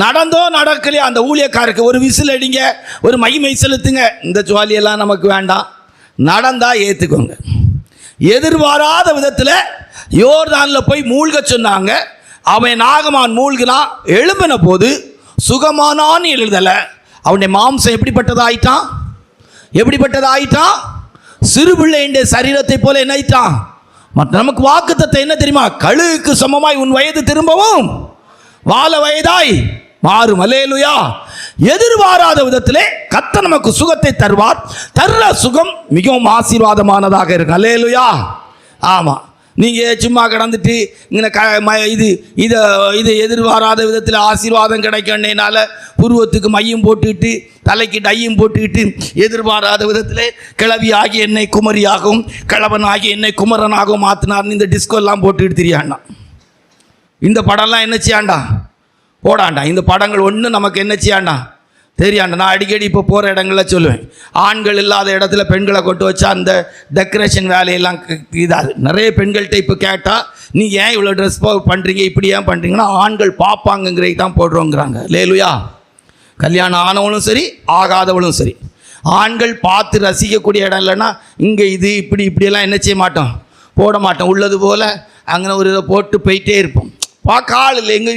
நடந்தோ நடக்கலையோ அந்த ஊழியக்காருக்கு ஒரு விசில் அடிங்க, ஒரு மகிமை செலுத்துங்க. இந்த ஜுவாலியெல்லாம் நமக்கு வேண்டாம். நடந்தா ஏற்றுக்கோங்க. எதிர்பாராத விதத்தில் யோர்தானில் போய் மூழ்க சொன்னாங்க. அவன் நாகமான் மூழ்கினான். எழும்பின போது சுகமானான்னு எழுதலை. அவனுடைய மாம்சம் எப்படிப்பட்டதாயிட்டான்? எப்படிப்பட்டதாயிட்டான்? சிறு பிள்ளையுடைய சரீரத்தை போல என்ன ஆயிட்டான்? நமக்கு வாக்குத்தத்தம் என்ன தெரியுமா? கழுகுக்கு சமமாய் உன் வயது திரும்பவும் வால வயதாய் மாறும். அல்லேலூயா. எதிர்பாராத விதத்திலே கர்த்தர் நமக்கு சுகத்தை தருவார். தர்ற சுகம் மிகவும் ஆசீர்வாதமானதாக இருக்கு. அல்லேலூயா. ஆமாம், நீங்கள் சும்மா கடந்துட்டு இங்கே இது எதிர்பாராத விதத்தில் ஆசீர்வாதம் கிடைக்கணுனால புருவத்துக்கு மையம் போட்டுக்கிட்டு தலைக்கு டையும் போட்டுக்கிட்டு எதிர்பாராத விதத்தில் கிழவி ஆகிய என்னை குமரியாகவும் கிழவன் ஆகிய என்னை குமரனாகவும் மாற்றினார்னு இந்த டிஸ்கோலாம் போட்டுக்கிட்டு தெரியாண்டா. இந்த படம்லாம் என்ன செய்யாண்டா? போடாண்டா. இந்த படங்கள் ஒன்றும் நமக்கு என்ன செய்யாண்டா? தெரியாண்டா. நான் அடிக்கடி இப்போ போகிற இடங்களில் சொல்லுவேன், ஆண்கள் இல்லாத இடத்துல பெண்களை கொண்டு வச்சா அந்த டெக்கரேஷன் வேலையெல்லாம் இதாது. நிறைய பெண்கள்கிட்ட இப்போ கேட்டால் நீங்கள் ஏன் இவ்வளோ ட்ரெஸ் பண்ணுறீங்க, இப்படி ஏன் பண்ணுறீங்கன்னா ஆண்கள் பார்ப்பாங்கங்கிறதுக்கு தான் போடுறோங்கிறாங்க. லேலுயா. கல்யாணம் ஆனவளும் சரி ஆகாதவளும் சரி, ஆண்கள் பார்த்து ரசிக்கக்கூடிய இடம் இல்லைன்னா இங்கே இது இப்படியெல்லாம் என்ன செய்ய மாட்டோம், போட மாட்டோம். உள்ளது போல் அங்கே ஒரு இதை போட்டு போயிட்டே இருப்போம். பார்க்க ஆள் இல்லை. எங்கே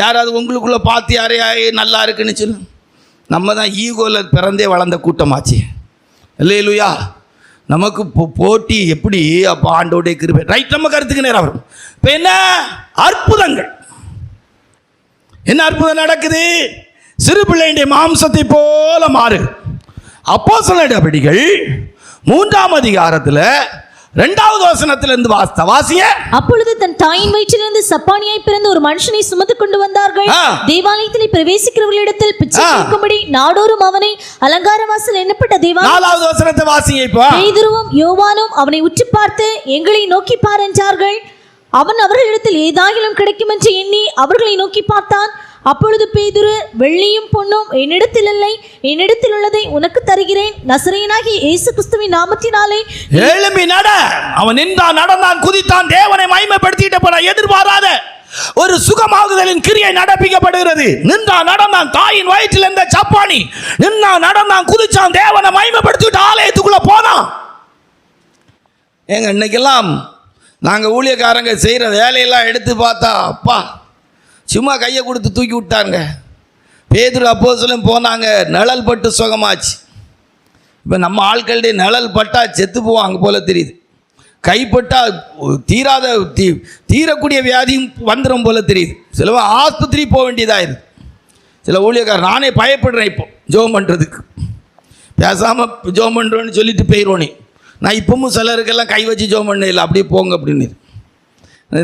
யாராவது உங்களுக்குள்ளே பார்த்து யாரையா நல்லா இருக்குன்னு சொல்லு. நம்ம தான் ஈகோவில் பிறந்தே வளர்ந்த கூட்டமாச்சு. அல்லேலூயா. நமக்கு போட்டி எப்படி அப்போ ஆண்டோடைய கிருபை. ரைட், நம்ம கருத்துக்கு நேரம் வரும். இப்போ என்ன அற்புதங்கள், என்ன அற்புதம் நடக்குது? சிறு பிள்ளையுடைய மாம்சத்தை போல மாறு. அப்போஸ்தலர் நடபடிகள் 3ஆம் அதிகாரத்தில் 2வது வசனத்திலிருந்து வாசிங்க. அப்பொழுது தன் தாயின் வயிற்றிலிருந்து சப்பானியாய் பிறந்த ஒரு மனுஷனை சுமந்து கொண்டு வந்தார்கள். தேவாலயத்தில் பிரவேசிக்கிறவர்களிடத்தில் பிச்சை கேட்கும்படி நாடோறும் அவனை அலங்கார வாசல் என்னப்பட்ட தேவாலயம். 4வது வசனத்தை வாசிங்க. இப்போ பேதுருவும் யோவானும் அவனை உற்று பார்த்து எங்களை நோக்கி பார் என்றார்கள். அவன் அவர்களிடத்தில் ஏதாயிலும் கிடைக்கும் என்று எண்ணி அவர்களை நோக்கி பார்த்தான். அப்பொழுது பேதுரு, வெள்ளியும் பொன்னும் என்னிடத்தில் இல்லை, என்னிடத்தில் உள்ளதை உனக்கு தருகிறேன். நசரேயனாகிய இயேசு கிறிஸ்துவின் நாமத்தினாலே எழும்பி நட. அவன் நின்றான், நடந்தான், குதித்தான், தேவனை மகிமைப்படுத்திட்டு போன எதிர்பாராத ஒரு சுகமாகுதலின் கிரியை நடப்பிக்கப்படுகிறது. நின்றான், நடந்தான், தாயின் வயிற்றில் இருந்த சப்பானி நின்றான், நடந்தான், குதிச்சான், தேவனை மகிமைப்படுத்திட்டு ஆலயத்துக்குள்ள போனான். ஏங்க இன்னைக்கெல்லாம் நாங்கள் ஊழியக்காரங்க செய்கிற வேலையெல்லாம் எடுத்து பார்த்தா அப்பா சும்மா கையை கொடுத்து தூக்கி விட்டாங்க. பேதுரு அப்போஸ்தலன் போனாங்க, நிழல் பட்டு சுகமாச்சு. இப்போ நம்ம ஆட்களுடைய நிழல் பட்டா செத்து போவாங்க போல தெரியுது. கைப்பட்டா தீரக்கூடிய வியாதியும் வந்துடும் போல தெரியுது. சிலவ ஆஸ்பத்திரி போக வேண்டியதாயிருது. சில ஊழியக்காரர் நானே பயப்படுறேன் இப்போ ஜோம் பண்ணுறதுக்கு. பேசாமல் ஜோம் பண்ணுறோன்னு சொல்லிட்டு போயிடுவோனே. நான் இப்பவும் சிலருக்கெல்லாம் கை வச்சு ஜோம் பண்ண இல்லை, அப்படியே போங்க அப்படின்னு.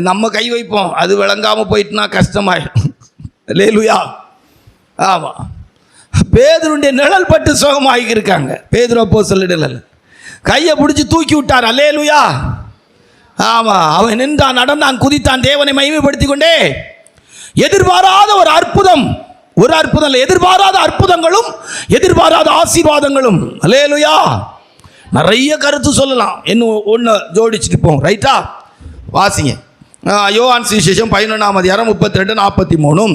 நம்ம கை வைப்போம், அது விளங்காமல் போயிட்டுனா கஷ்டமாயிடும். லேலுயா. ஆமாம், பேதுருடைய நிழல் பட்டு சுகமாகி இருக்காங்க. பேதுரு அப்போஸ்தலர் நிழல் கையை பிடிச்சி தூக்கி விட்டார். அல்லேலூயா. ஆமாம், அவன் நின்றான், நடந்தான், குதித்தான், தேவனை மகிமைப்படுத்தி கொண்டே எதிர்பாராத ஒரு அற்புதம், ஒரு அற்புதம் இல்லை, எதிர்பாராத அற்புதங்களும் எதிர்பாராத ஆசீர்வாதங்களும். அல்லேலூயா. நிறைய கருத்து சொல்லலாம், இன்னும் ஒன்று ஜோடிச்சுட்டு போவோம். ரைட்டா? வாசிங்க. யோவான் சுவிசேஷம் 11ஆம் அதிகாரம் 32-43.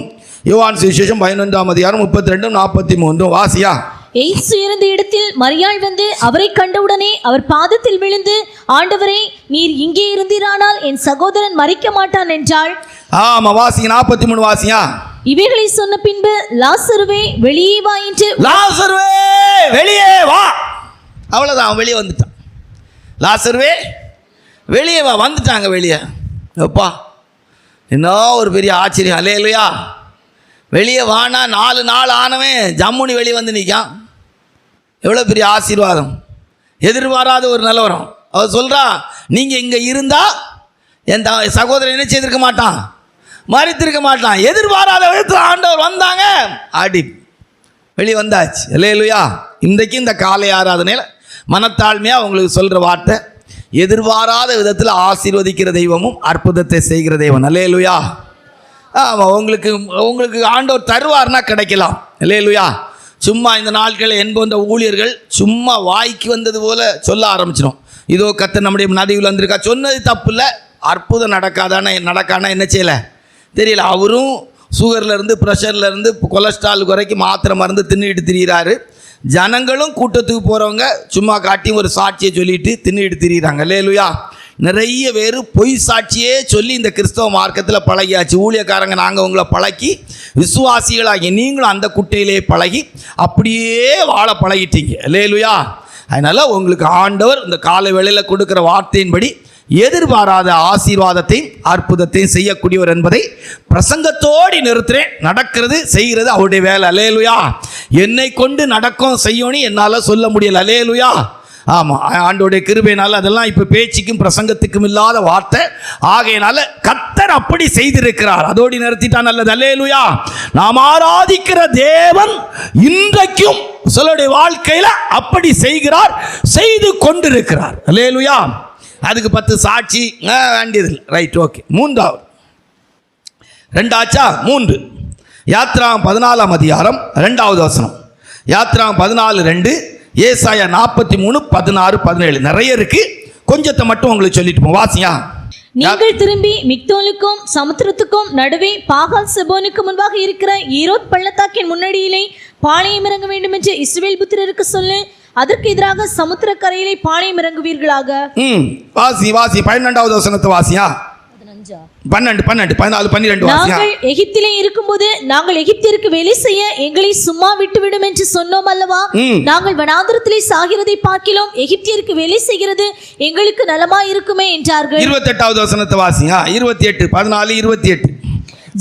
யோவான் சுவிசேஷம் 11ஆம் அதிகாரம் 32-43 வாசியா. இயேசு இருந்த இடத்தில் மரியாள் வந்து அவரை கண்டவுடனே அவர் பாதத்தில் விழுந்து, ஆண்டவரே, நீர் இங்கே இருந்தீரானால் என் சகோதரன் மரிக்க மாட்டான் என்றாள். ஆமா, வாசிங்க. 43 வாசியா. இவைகளை சொன்ன பின்பு லாசருவே வெளியே வா என்று. லாசருவே வெளியே வா. அவ்வளவுதான், அவன் வெளியே வந்துட்டான். லாசருவே வெளியே வா. வந்துட்டாங்க வெளியே. எப்பா என்ன ஒரு பெரிய ஆச்சரியம். அல்லேலூயா. வெளியே வானா 4 நாள் ஆனவன் ஜம்முனி வெளியே வந்து நிற்கான். எவ்வளோ பெரிய ஆசீர்வாதம். எதிர்பாராத ஒரு நிலவரம். அவர் சொல்கிறா, நீங்கள் இங்கே இருந்தால் என் சகோதரன் என்ன செய்திருக்க மாட்டான், மறித்திருக்க மாட்டான். எதிர்பாராத விதத்தில் ஆண்டவர் வந்தாங்க, அடி வெளியே வந்தாச்சு. அல்லேலூயா. இன்றைக்கு இந்த காலை ஆராதனையில் மனத்தாழ்மையாக உங்களுக்கு சொல்கிற வார்த்தை, எதிர்பாராத விதத்தில் ஆசீர்வதிக்கிற தெய்வமும் அற்புதத்தை செய்கிற தெய்வம். அல்லேலூயா. ஆமாம், உங்களுக்கு ஆண்டவர் தருவார்னா கிடைக்கலாம். அல்லேலூயா. சும்மா இந்த நாட்களில் என்போன்ற ஊழியர்கள் சும்மா வாய்க்கு வந்தது போல சொல்ல ஆரம்பிச்சிடும். இதோ கர்த்தர் நம்முடைய நடுவில் வந்திருக்கா. சொன்னது தப்பு இல்லை, அற்புதம் நடக்கானா என்ன செய்யலை தெரியல. அவரும் சுகர்லேருந்து ப்ரெஷர்லேருந்து கொலஸ்ட்ரால் வரைக்கும் மாத்திரை மருந்து தின்னுட்டு திரிகிறாரு. ஜனங்களும் கூட்டத்துக்கு போகிறவங்க சும்மா காட்டி ஒரு சாட்சியை சொல்லிட்டு தின்னுட்டு திரிகிறாங்க. அல்லேலூயா. நிறைய பேர் பொய் சாட்சியே சொல்லி இந்த கிறிஸ்தவ மார்க்கத்தில் பழகியாச்சு. ஊழியக்காரங்க நாங்கள் உங்களை பழக்கி விசுவாசிகளாகி நீங்களும் அந்த குட்டையிலே பழகி அப்படியே வாழ பழகிட்டீங்க. அல்லேலூயா. அதனால் உங்களுக்கு ஆண்டவர் இந்த காலை வேளையில் கொடுக்குற வார்த்தையின்படி எதிர்பாராத ஆசீர்வாதத்தையும் அற்புதத்தையும் செய்யக்கூடியவர் என்பதை பிரசங்கத்தோடு நிறுத்துறேன். நடக்கிறது செய்கிறது அவருடைய வேலை. அல்லேலூயா. என்னை கொண்டு நடக்கும் செய்யணும் என்னால் சொல்ல முடியல. அல்லேலூயா. ஆமாம், ஆண்டோடைய கிருபையினால் அதெல்லாம் இப்போ பேச்சுக்கும் பிரசங்கத்துக்கும் இல்லாத வார்த்தை ஆகையினால கர்த்தர் அப்படி செய்திருக்கிறார். அதோடு நிறுத்திட்டா நல்லது. அல்லேலூயா. நாம் ஆராதிக்கிற தேவன் இன்றைக்கும் சிலருடைய வாழ்க்கையில் அப்படி செய்கிறார், செய்து கொண்டிருக்கிறார். அல்லேலூயா. அதுக்கு 10 சாட்சி வேண்டியதில்லை. Right, okay. 3வது 2 3 யாத்ராகமம் 14ஆம் அதிகாரம் 2வது வசனம். யாத்ராகமம் 14:2, ஏசாயா 43 16 17 நிறைய இருக்கு. கொஞ்சத்தை மட்டும் உங்களுக்கு சொல்லிட்டு போவோம். வாசியா. நீங்கள் திரும்பி மிக்தோலுக்கும் சமுத்திரத்துக்கும் நடுவே பாகால் செபோனுக்கு முன்பாக இருக்கிற ஈரோத் பள்ளத்தாக்கின் முன்னடியிலே பாளையம் இறங்க வேண்டும் என்று இஸ்ரவேல் புத்திரருக்கு சொல்லு. அதற்கு எதிராக சமுத்திர கரையிலே பாளையம் இறங்குவீர்களாக. வாசி 12வது வசனத்தை வாசியா. 12 14 12 வாசியா. நாங்கள் எகிப்திலே இருக்கும்போது நாங்கள் எகிப்தியருக்கு வேலை செய்ய எங்களை சும்மா விட்டுவிடும் என்று சொன்னோம் அல்லவா? நாங்கள் வனாந்திரத்திலே சாகிறதை பார்க்கிலும் எகிப்தியருக்கு வேலை செய்கிறது எங்களுக்கு நலமா இருக்குமே என்றார்கள். 28வது வசனத்தை வாசியா. 28 14 28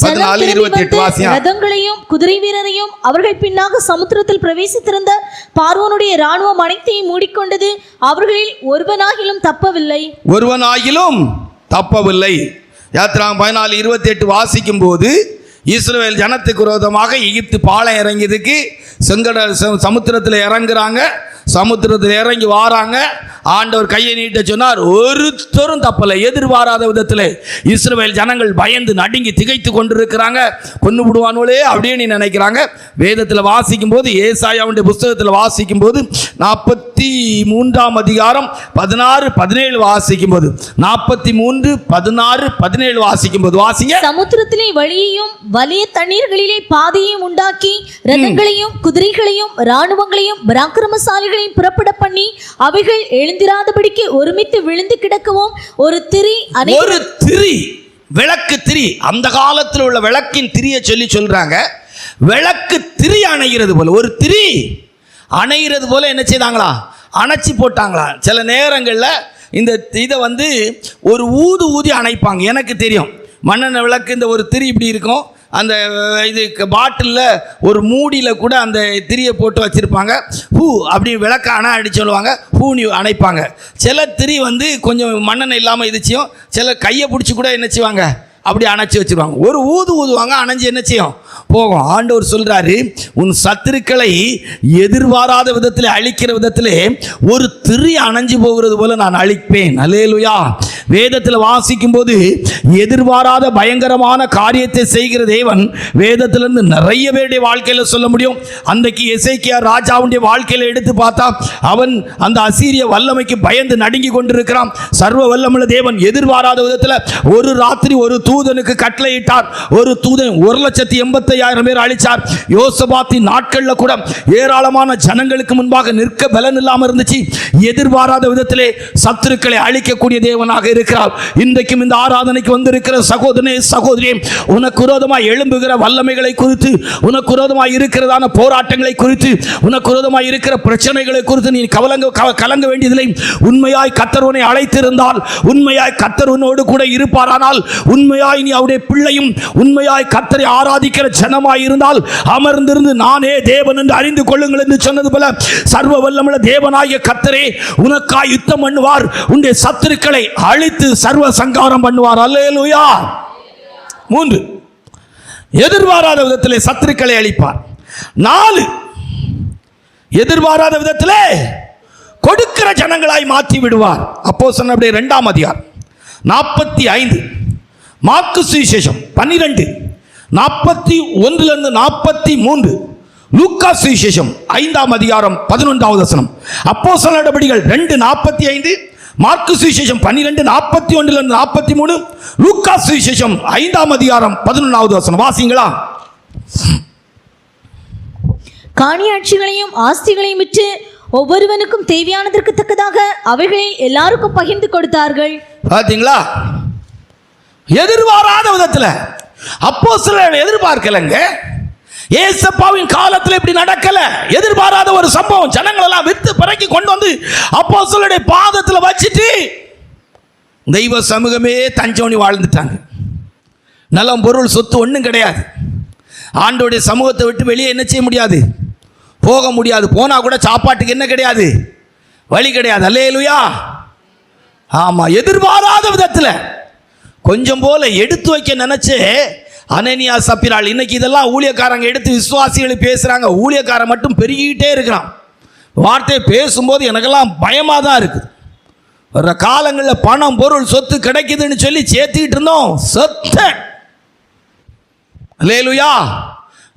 14 28 வாசியா. ரதங்களையும் குதிரை வீரரையும் அவர்கள் பின்னாக சமுத்திரத்தில் பிரவேசித்திருந்த பார்வோனுடைய ராணுவம் அனைத்தையும் மூடிக்கொண்டது. அவர்களில் ஒருவனாகிலும் தப்பவில்லை. யாத்ராகமம் 14 28 வாசிக்கும் போது இஸ்ரவேல் ஜனத்துக்கு விரோதமாக எகிப்து பாளையம் இறங்கியதுக்கு செங்கடல் சமுத்திரத்தில் இறங்குறாங்க. சமுத்திரத்தில் இறங்கி வாராங்க. ஆண்டவர் கையை நீட்ட சொன்னார். ஒருத்தரும் தப்பலை. எதிர்பாராத விதத்தில் இஸ்ரவேல் ஜனங்கள் பயந்து நடுங்கி திகைத்து கொண்டிருக்கிறாங்க. கொண்டு விடுவானோலே அப்படின்னு நினைக்கிறாங்க. வேதத்தில் வாசிக்கும் போது ஏசாயாவுடைய புஸ்தகத்தில் வாசிக்கும் போது 43ஆம் அதிகாரம் 16 17 வாசிக்கும் போது 43 16 17 வாசிக்கும் போது வாசிங்க. சமுத்திரத்திலே வழியையும் வலிய தண்ணீர்களிலே பாதையையும் உண்டாக்கி ரதங்களையும் குதிரைகளையும் இராணுவங்களையும் பராக்கிரமசாலிகளையும் புறப்பட பண்ணி அவைகள் எழுந்திராதபடிக்கு ஒருமித்து விழுந்து கிடக்கவும் ஒரு திரி விளக்கு திரி, அந்த காலத்தில் உள்ள விளக்கின் திரியை சொல்றாங்க. விளக்கு திரி அணைகிறது போல, ஒரு திரி அணைகிறது போல என்ன செய்தாங்களா? அணைச்சி போட்டாங்களா. சில நேரங்களில் இந்த இதை ஒரு ஊதி அணைப்பாங்க. எனக்கு தெரியும், மண்ணெண்ணெய் விளக்கு இந்த ஒரு திரி இப்படி இருக்கும். அந்த இது பாட்டிலில் ஒரு மூடியில் கூட அந்த திரியை போட்டு வச்சுருப்பாங்க. பூ அப்படி விளக்க அடி சொல்லுவாங்க. பூனி அணைப்பாங்க. சில திரி கொஞ்சம் மண்ணெண்ணெய் இல்லாமல் இதுச்சியும், சில கையை பிடிச்சி கூட என்ன செய்வாங்க, அப்படி அணைச்சி வச்சுருவாங்க. ஒரு ஊதுவாங்க, அணைஞ்சி என்ன செய்யும், போகும். ஆண்டவர் சொல்கிறாரு, உன் சத்துருக்களை எதிர்பாராத விதத்தில் அழிக்கிற விதத்திலே ஒரு திரி அணைஞ்சு போகிறது போல நான் அழிப்பேன். அல்லேலூயா. வேதத்தில் வாசிக்கும் போது எதிர்பாராத பயங்கரமான காரியத்தை செய்கிற தேவன் வேதத்திலிருந்து நிறைய பேருடைய வாழ்க்கையில் சொல்ல முடியும். அன்றைக்கு எசேக்கியா ராஜாவுடைய வாழ்க்கையில் எடுத்து பார்த்தா அவன் அந்த அசீரிய வல்லமைக்கு பயந்து நடுங்கி கொண்டிருக்கிறான். சர்வ வல்லமுள்ள தேவன் எதிர்பாராத விதத்தில் ஒரு ராத்திரி ஒரு தூதனுக்கு கட்டளையிட்டார். ஒரு தூதன் 1,85,000 பேர் அழிச்சார். யோசபாத்தின் நாட்களில் கூட ஏராளமான ஜனங்களுக்கு முன்பாக நிற்க பலன் இல்லாமல் இருந்துச்சு. எதிர்பாராத விதத்திலே சத்துருக்களை அழிக்கக்கூடிய தேவனாக இருக்கிறார். இன்றைக்கும் இந்த ஆராதனைக்கு வந்திருக்கிற சகோதரனே சகோதரியே, உனக்கு விரோதமாய் எழும்புகிற வல்லமைகளை குறித்து, உனக்கு விரோதமாய் இருக்கிறதான போராட்டங்களை குறித்து, உனக்கு விரோதமாய் இருக்கிற பிரச்சனைகளை குறித்து நீ கலங்க வேண்டியதில்லை. உண்மையாய் கர்த்தர் உன்னை அழைத்திருந்தால், உண்மையாய் கர்த்தர் உன்னோடு கூட இருப்பாரானால், உண்மையாய் நீ அவருடைய பிள்ளையும் உண்மையாய் கர்த்தரை ஆராதிக்கிற ஜனமாய் இருந்தால், அமர்ந்திருந்து நானே தேவன் என்று அறிந்து கொள்ளுங்கள் என்று சொன்னது போல சர்வ வல்லமுள்ள தேவனாகிய கர்த்தரே உனக்காய் யுத்தம் பண்ணுவார். உன்னுடைய சத்துருக்களை அழித்து சர்வ சங்காரம் பண்ணுவார். அல்லேலூயா. 3 எதிர்பாராத விதத்திலே சத்துருக்களை அழிப்பார். 4 எதிர்பாராத விதத்திலே கொடுக்கிற ஜனங்களாய் மாற்றி விடுவார். அப்போஸ்தலர் 2ஆம் அதிகாரம் 45, மார்க்கு சுவிசேஷம் 12 41 43, லூக்கா சுவிசேஷம் 5ஆம் அதிகாரம் 11வது வசனம், அப்போஸ்தலர் நடபடிகள் 2:45, மார்க்கு சுவிசேஷம் 12 41 43, லூக்கா சுவிசேஷம் 5ஆம் அதிகாரம் 11வது வசனம். வாசிங்களா. காணியாட்சிகளையும் ஆஸ்திகளையும் விற்று ஒவ்வொருவனுக்கும் தேவையானதற்கு தக்கதாக அவைகளை எல்லாருக்கும் பகிர்ந்து கொடுத்தார்கள். பார்த்தீங்களா? எதிர்பாராத விதத்தில் அப்போஸ்தலர்கள் எதிர்பார்க்கலங்க. ஏசப்பாவின் காலத்தில் இப்படி நடக்கல. எதிர்பாராத ஒரு சம்பவம். ஜனங்கள் எல்லாம் வித்து பிறக்கி கொண்டு வந்து அப்போஸ்தலருடைய பாதத்தில் வச்சுட்டு தெய்வ சமூகமே தஞ்சோணி வாழ்ந்துட்டாங்க. நலம் பொருள் சொத்து ஒன்றும் கிடையாது. ஆண்டோடைய சமூகத்தை விட்டு வெளியே என்ன செய்ய முடியாது, போக முடியாது. போனால் கூட சாப்பாட்டுக்கு என்ன கிடையாது, வழி கிடையாது. அல்லேலூயா. ஆமாம், எதிர்பாராத விதத்தில் கொஞ்சம் போல எடுத்து வைக்க நினைச்சு அனனியா சப்பிராள். இன்னைக்கு இதெல்லாம் ஊழியக்காரங்க எடுத்து விசுவாசிகள் பேசுகிறாங்க. ஊழியக்காரன் மட்டும் பெருகிக்கிட்டே இருக்கிறான். வார்த்தையை பேசும்போது எனக்கெல்லாம் பயமாக தான் இருக்குது. வர்ற காலங்களில் பணம் பொருள் சொத்து கிடைக்குதுன்னு சொல்லி சேர்த்துக்கிட்டு இருந்தோம். சொத்த அல்லேலூயா.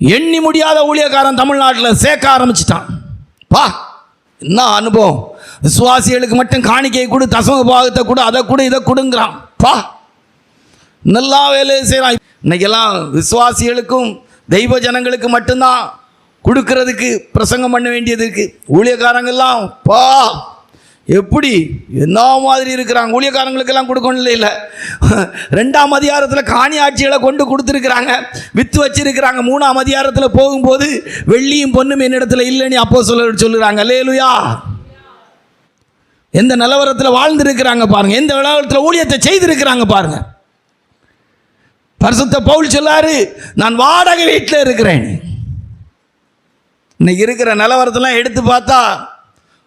எண்ணி முடியாத ஊழியக்காரன் தமிழ்நாட்டில் சேர்க்க ஆரம்பிச்சிட்டான். பா, என்ன அனுபவம்! விசுவாசிகளுக்கு மட்டும் காணிக்கை கொடு, தசம பாகத்தை கொடு, அதை கொடு, இதை கொடுங்கிறான். பா, நல்லா வேலையை செய்கிறான். இன்னைக்கெல்லாம் விசுவாசிகளுக்கும் தெய்வ ஜனங்களுக்கு மட்டும்தான் கொடுக்கறதுக்கு பிரசங்கம் பண்ண வேண்டியது இருக்கு. ஊழியக்காரங்கெல்லாம் பா எப்படி என்ன மாதிரி இருக்கிறாங்க. ஊழியக்காரங்களுக்கெல்லாம் கொடுக்கணும் இல்லை. 2ஆம் அதிகாரத்தில் காணி ஆட்சிகளை கொண்டு கொடுத்துருக்குறாங்க, வித்து வச்சிருக்கிறாங்க. 3ஆம் அதிகாரத்தில் போகும்போது வெள்ளியும் பொண்ணும் என்னிடத்துல இல்லைன்னு அப்போஸ்தலர் சொல்லுறாங்க. அல்லேலூயா. எந்த நிலவரத்தில் வாழ்ந்துருக்கிறாங்க பாருங்க, எந்த நிலவரத்தில் ஊழியத்தை செய்திருக்கிறாங்க பாருங்க. பரிசுத்த பவுல் சொல்லாரு, நான் வாடகை வீட்டில் இருக்கிறேன். இன்னைக்கு இருக்கிற நிலவரத்தெல்லாம் எடுத்து பார்த்தா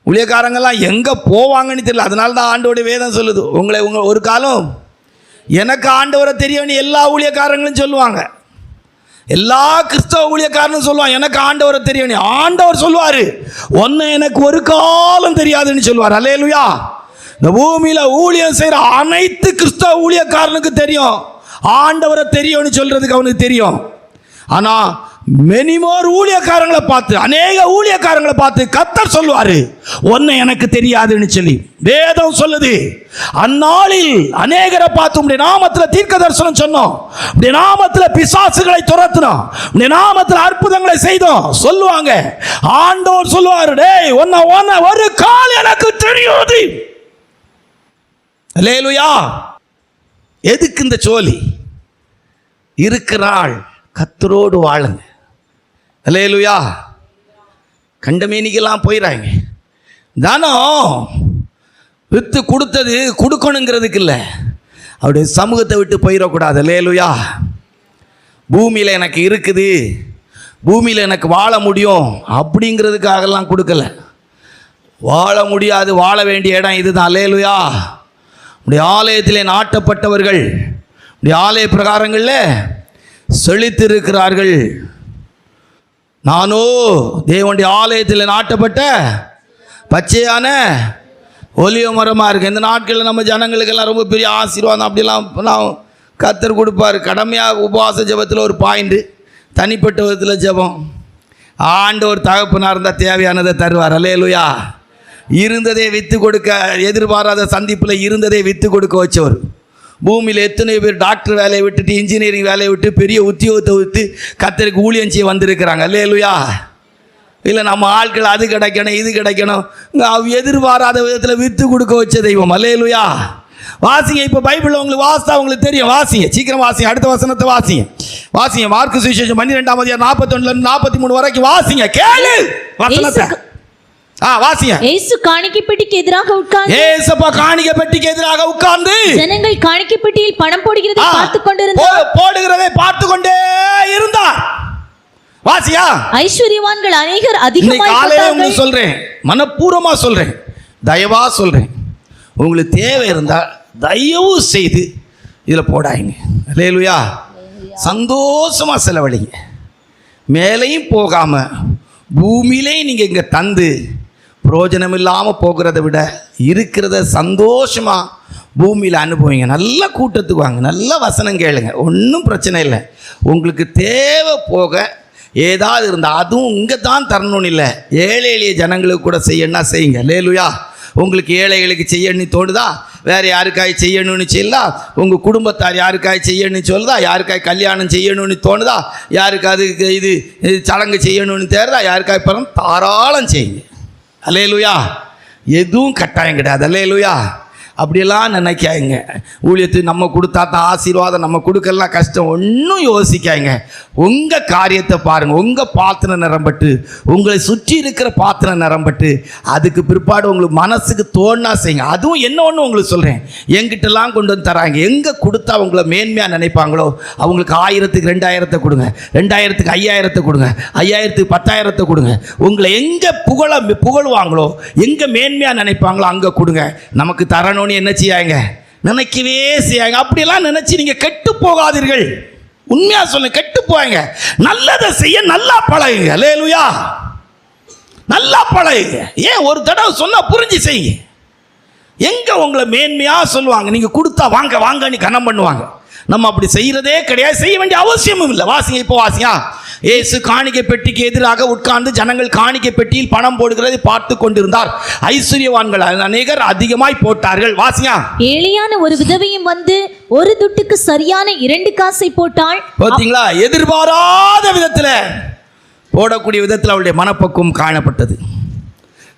ஊழியக்காரங்கெல்லாம் எங்கே போவாங்கன்னு தெரியல. அதனால தான் ஆண்டோடைய வேதம் சொல்லுது, உங்களை ஒரு காலம் எனக்கு ஆண்டவரை தெரியும்னு எல்லா ஊழியக்காரங்களும் சொல்லுவாங்க. எல்லா கிறிஸ்தவ ஊழியக்காரனும் சொல்லுவாங்க எனக்கு ஆண்டவரை தெரியும்னு. ஆண்டவர் சொல்லுவார், ஒன்றை எனக்கு ஒரு காலம் தெரியாதுன்னு சொல்லுவார். அல்லேலூயா. இந்த பூமியில் ஊழியம் செய்கிற அனைத்து கிறிஸ்தவ ஊழியக்காரனுக்கு தெரியும் ஆண்டவரை தெரியும்னு சொல்றதுக்கு அவனுக்கு தெரியும். ஆனால் மெனிமோர் ஊழியக்காரங்களை பார்த்து, அநேக ஊழியக்காரங்களை பார்த்து கர்த்தர் சொல்லுவாரு, ஒன்னை எனக்கு தெரியாதுன்னு சொல்லி. வேதம் சொல்லுது, அந்நாளில் அநேகரை பார்த்து உடைய நாமத்தில் தீர்க்க தரிசனம் சொன்னோம், உடைய நாமத்தில் பிசாசுகளை துரத்தினோம், உடைய நாமத்தில் அற்புதங்களை செய்தோம் சொல்லுவாங்க. ஆண்டவர் சொல்லுவாரு, டேய் ஒன்ன ஒரு கால் எனக்கு தெரியாது. அல்லேலூயா. எதுக்கு இந்த சோலி? இருக்கிறாள் கர்த்தரோடு வாழுங்க. அல்லேலூயா. கண்டமேனிக்கெல்லாம் போயிடறாங்க. தானம் வித்து கொடுத்தது கொடுக்கணுங்கிறதுக்கு இல்லை, அவருடைய சமூகத்தை விட்டு போயிடக்கூடாது. அல்லேலூயா. பூமியில் எனக்கு இருக்குது, பூமியில் எனக்கு வாழ முடியும் அப்படிங்கிறதுக்காகலாம் கொடுக்கல. வாழ முடியாது, வாழ வேண்டிய இடம் இதுதான். அல்லேலூயா. உடைய ஆலயத்திலே நாட்டப்பட்டவர்கள் உடைய ஆலய பிரகாரங்களில் செழித்திருக்கிறார்கள். நானோ தேவனுடைய ஆலயத்தில் நாட்டப்பட்ட பச்சையான ஒலிவ மரமாக இருக்கு. இந்த நாட்களில் நம்ம ஜனங்களுக்கெல்லாம் ரொம்ப பெரிய ஆசீர்வாதம் அப்படிலாம் நான் கர்த்தர் கொடுப்பார். கடமையாக உபவாச ஜபத்தில் ஒரு பாயிண்ட், தனிப்பட்ட விதத்தில் ஜபம். ஆண்டவர் தகப்பனாக இருந்தால் தேவையானதை தருவார். அல்லேலூயா. இருந்ததே விற்று கொடுக்க, எதிர்பாராத சந்திப்பில் இருந்ததே விற்று கொடுக்க வச்சவர். பூமியில் எத்தனை பேர் டாக்டர் வேலையை விட்டுட்டு இன்ஜினியரிங் வேலையை விட்டு பெரிய உத்தியோகத்தை விட்டு கர்த்தருக்கு ஊழியம் செய்ய வந்திருக்கிறாங்க. அல்லேலூயா. இல்லை நம்ம ஆட்கள் அது கிடைக்கணும் இது கிடைக்கணும், எதிர்பாராத விதத்தில் விற்று கொடுக்க வச்ச தெய்வம். அல்லேலூயா. வாசிங்க, இப்போ பைபிளில் உங்களுக்கு வாசித்தா உங்களுக்கு தெரியும். வாசிங்க, சீக்கிரம் வாசிங்க, அடுத்த வசனத்தை வாசிங்க. வாசிங்க, மார்க்கு சுவிசேஷம் 12ஆம் அதிகாரம் 41 43 வரைக்கும் வாசிங்க. கேளு வசனத்தை. வாசிங்க. இயேசு காணிக்கை பெட்டிக்கு எதிராக உட்கார்ந்து, இயேசுப்பா காணிக்கை பெட்டிக்கு எதிராக உட்கார்ந்து ஜனங்கள் காணிக்கை பெட்டியில் பணம் போடுகிறதை பார்த்து கொண்டே இருந்தார். வாசியா. ஐஸ்வர்யவான்கள் அநேகர் அதிகமாக சொல்றேன், மனப்பூர்வமா சொல்றேன், தயவா சொல்றேன், உங்களுக்கு தேவை இருந்தா தயவு செய்து இதுல போடாதீங்க. அல்லேலூயா. சந்தோஷமா செலவழிங்க. மேலையும் போகாம பூமியிலே நீங்க இங்க தந்து பிரயோஜனம் இல்லாமல் போகிறத விட இருக்கிறத சந்தோஷமாக பூமியில் அனுபவிங்க. நல்ல கூட்டத்துக்கு வாங்க, நல்ல வசனம் கேளுங்க, ஒன்றும் பிரச்சனை இல்லை. உங்களுக்கு தேவை போக ஏதாவது இருந்தால் அதுவும் இங்கே தான் தரணும்னு இல்லை, ஏழை எளிய ஜனங்களுக்கு கூட செய்யணும்னா செய்யுங்க. அல்லேலூயா. உங்களுக்கு ஏழைகளுக்கு செய்யணும்னு தோணுதா, வேறு யாருக்காய் செய்யணும்னு செய்யலாம், உங்கள் குடும்பத்தார் யாருக்காய் செய்யணும்னு சொல்லுதா, யாருக்காய் கல்யாணம் செய்யணும்னு தோணுதா, யாருக்காவது இது சடங்கு செய்யணும்னு தேர்தா, யாருக்காய் பரம் தாராளம் செய்யுங்க. அல்லேலூயா. எதுவும் கட்டாயம் கிடையாது. அல்லேலூயா. அப்படியெல்லாம் நினைக்காங்க. ஊழியத்துக்கு நம்ம கொடுத்தா தான் ஆசீர்வாதம், நம்ம கொடுக்கலாம் கஷ்டம், ஒன்றும் யோசிக்காங்க. உங்கள் காரியத்தை பாருங்கள். உங்கள் பாத்திரம் நிரம்பட்டு, உங்களை சுற்றி இருக்கிற பாத்திரம் நிரம்பட்டு, அதுக்கு பிற்பாடு உங்களுக்கு மனசுக்கு தோணா செய்யுங்க. அதுவும் என்ன ஒன்று உங்களுக்கு சொல்கிறேன், எங்கிட்டலாம் கொண்டு வந்து தராங்க. எங்கே கொடுத்தா உங்களை மேன்மையாக நினைப்பாங்களோ அவங்களுக்கு 1000க்கு 2000 கொடுங்க, 2000க்கு 5000 கொடுங்க, 5000க்கு 10,000 கொடுங்க. உங்களை எங்கே புகழுவாங்களோ, எங்கே மேன்மையாக நினைப்பாங்களோ அங்கே கொடுங்க. நமக்கு தரணும்னு என்ன செய்யாங்க, நினைக்கவே செய்யாங்க. அப்படியெல்லாம் நினைச்சு நீங்கள் கெட்டு போகாதீர்கள். உண்மையாக சொல்ல, கெட்டு போவாங்க. நல்லதை செய்ய நல்லா பழகுங்க. அல்லேலூயா. நல்லா பழகுங்க. ஏன் ஒரு தடவை சொன்னால் புரிஞ்சு செய்யுங்க. எங்கே உங்களை மேன்மையாக சொல்லுவாங்க, நீங்கள் கொடுத்தா வாங்க வாங்கன்னு கனம் பண்ணுவாங்க. நம்ம அப்படி செய்கிறதே கிடையாது, செய்ய வேண்டிய அவசியமும் இல்லை. வாசிங்க, இப்போ வாசிங்க. இயேசு காணிக்கை பெட்டிக்கு எதிராக உட்கார்ந்து ஜனங்கள் காணிக்கை பெட்டியில் பணம் போடுகிறதை பார்த்து கொண்டிருந்தார். ஐஸ்வர்யவான்கள் அநேகர் அதிகமாய் போட்டார்கள். வாசிங்க. ஏழையான ஒரு விதவையும் வந்து ஒரு துட்டுக்கு சரியான 2 காசை போட்டாள். பார்த்தீங்களா? எதிர்பாராத விதத்தில் போடக்கூடிய விதத்தில் அவளுடைய மனப்பக்குவம் காணப்பட்டது.